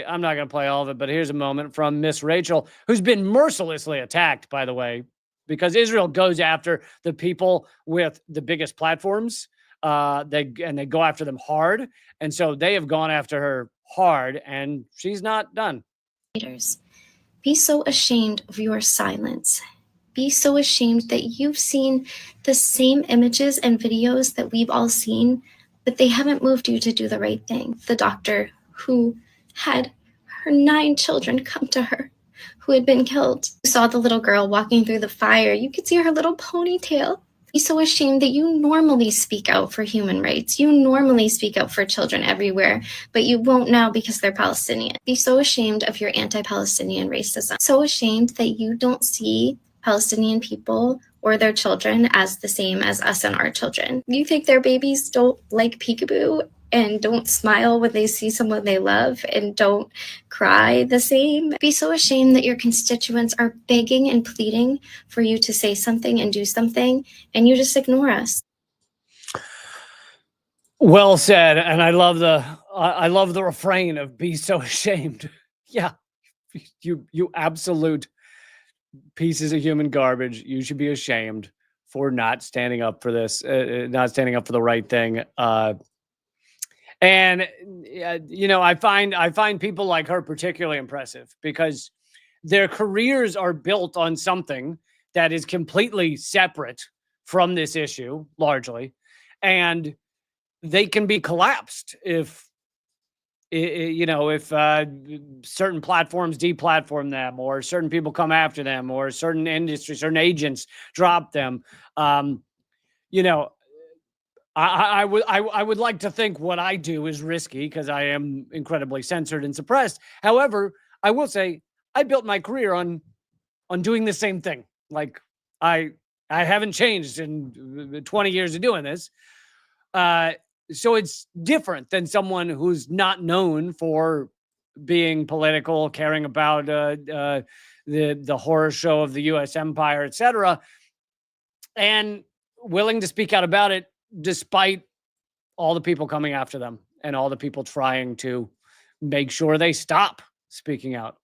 I'm not going to play all of it, but here's a moment from Miss Rachel, who's been mercilessly attacked, by the way, because Israel goes after the people with the biggest platforms. They go after them hard. And so they have gone after her hard, and she's not done. Be so ashamed of your silence. Be so ashamed that you've seen the same images and videos that we've all seen, but they haven't moved you to do the right thing. The doctor who had her 9 children come to her, who had been killed. You saw the little girl walking through the fire. You could see her little ponytail. Be so ashamed that you normally speak out for human rights. You normally speak out for children everywhere, but you won't now because they're Palestinian. Be so ashamed of your anti-Palestinian racism. So ashamed that you don't see Palestinian people or their children as the same as us and our children. You think their babies don't like peekaboo and don't smile when they see someone they love and don't cry the same. Be so ashamed that your constituents are begging and pleading for you to say something and do something, and you just ignore us. Well said. And I love the refrain of "be so ashamed." Yeah, you absolute pieces of human garbage. You should be ashamed for not standing up for this, not standing up for the right thing. And I find people like her particularly impressive because their careers are built on something that is completely separate from this issue, largely, and they can be collapsed if certain platforms deplatform them, or certain people come after them, or certain industries, certain agents drop them. I would like to think what I do is risky because I am incredibly censored and suppressed. However, I will say I built my career on doing the same thing. Like I haven't changed in 20 years of doing this. So it's different than someone who's not known for being political, caring about the horror show of the U.S. empire, etc., and willing to speak out about it despite all the people coming after them and all the people trying to make sure they stop speaking out.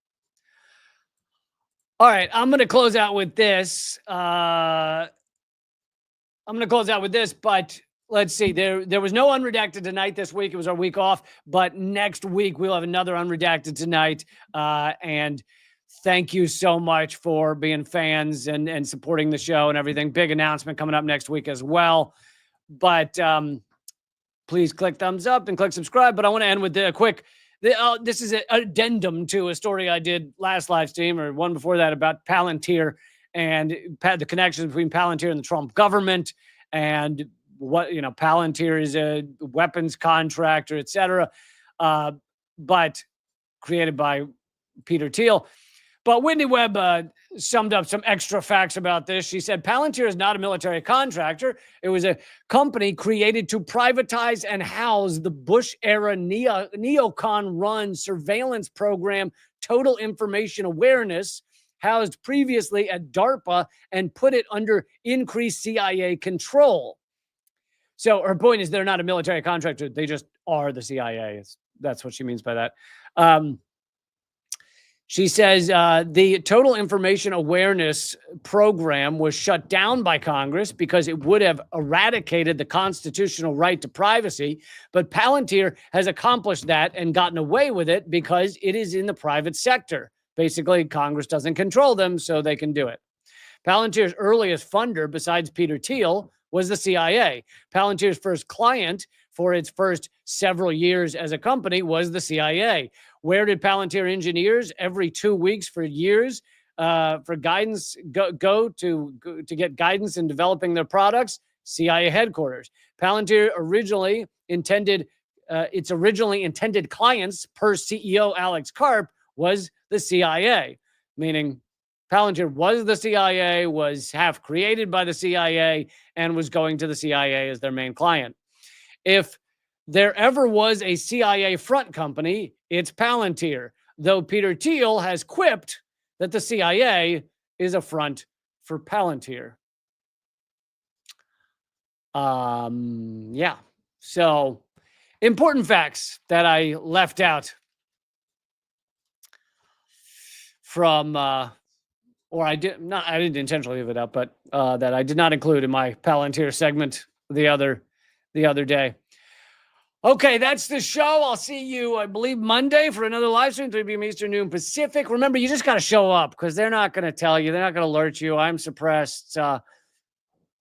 All right, I'm going to close out with this. But let's see. There was no Unredacted Tonight this week. It was our week off. But next week, we'll have another Unredacted Tonight. And thank you so much for being fans and supporting the show and everything. Big announcement coming up next week as well. But please click thumbs up and click subscribe. But I want to end with a quick, this is an addendum to a story I did last live stream or one before that about Palantir and the connections between Palantir and the Trump government and what, Palantir is a weapons contractor, etc. But created by Peter Thiel. But Whitney Webb summed up some extra facts about this. She said, Palantir is not a military contractor. It was a company created to privatize and house the Bush-era neocon-run surveillance program, Total Information Awareness, housed previously at DARPA, and put it under increased CIA control. So her point is they're not a military contractor. They just are the CIA. That's what she means by that. She says the Total Information Awareness program was shut down by Congress because it would have eradicated the constitutional right to privacy. But Palantir has accomplished that and gotten away with it because it is in the private sector. Basically, Congress doesn't control them, so they can do it. Palantir's earliest funder, besides Peter Thiel, was the CIA. Palantir's first client for its first several years as a company was the CIA. Where did Palantir engineers every 2 weeks for years for guidance go to get guidance in developing their products? CIA headquarters. Palantir originally intended clients per CEO Alex Karp was the CIA, meaning Palantir was the CIA, was half created by the CIA, and was going to the CIA as their main client. If there ever was a CIA front company, it's Palantir, though Peter Thiel has quipped that the CIA is a front for Palantir. Yeah. So, important facts that I left out from, or I didn't intentionally leave it out, but that I did not include in my Palantir segment the other day. Okay, that's the show. I'll see you, I believe, Monday for another live stream, 3 p.m. Eastern, noon Pacific. Remember, you just got to show up because they're not going to tell you. They're not going to alert you. I'm suppressed.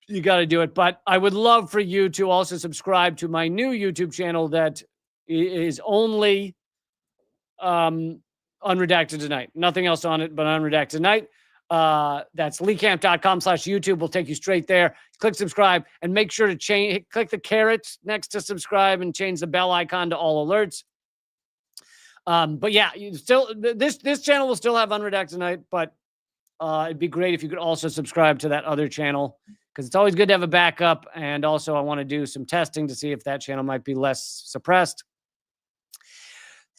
You got to do it. But I would love for you to also subscribe to my new YouTube channel that is only Unredacted Tonight. Nothing else on it but Unredacted Tonight. That's leecamp.com/YouTube will take you straight there. Click subscribe and make sure to click the caret next to subscribe and change the bell icon to all alerts. But yeah, this channel will still have Unredacted Tonight, but it'd be great if you could also subscribe to that other channel because it's always good to have a backup. And also I want to do some testing to see if that channel might be less suppressed.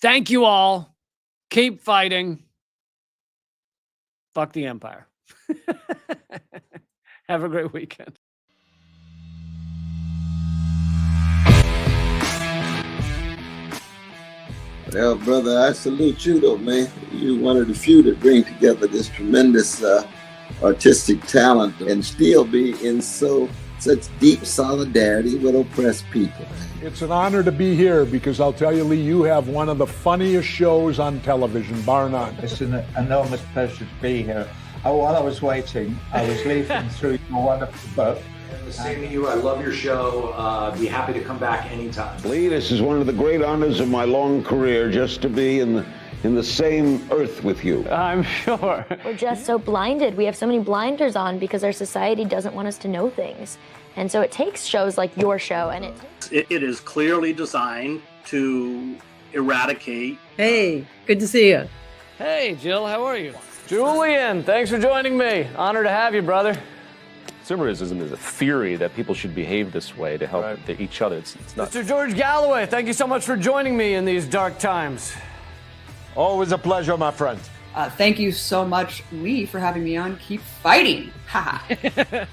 Thank you all. Keep fighting. Fuck the empire. Have a great weekend. Well, brother, I salute you, though, man. You're one of the few that bring together this tremendous artistic talent and still be in such deep solidarity with oppressed people. It's an honor to be here because I'll tell you, Lee, you have one of the funniest shows on television, bar none. It's an enormous pleasure to be here. While I was waiting, I was leafing through your wonderful book. The same to you. I love your show. Be happy to come back anytime. Lee, this is one of the great honors of my long career, just to be in the same earth with you. I'm sure. We're just so blinded. We have so many blinders on because our society doesn't want us to know things. And so it takes shows like your show, and it is clearly designed to eradicate. Hey, good to see you. Hey, Jill, how are you? Julian, thanks for joining me. Honor to have you, brother. Consumerism is a theory that people should behave this way to help each other. It's not. Mr. George Galloway, thank you so much for joining me in these dark times. Always a pleasure, my friend. Thank you so much, Lee, for having me on. Keep fighting. Ha ha.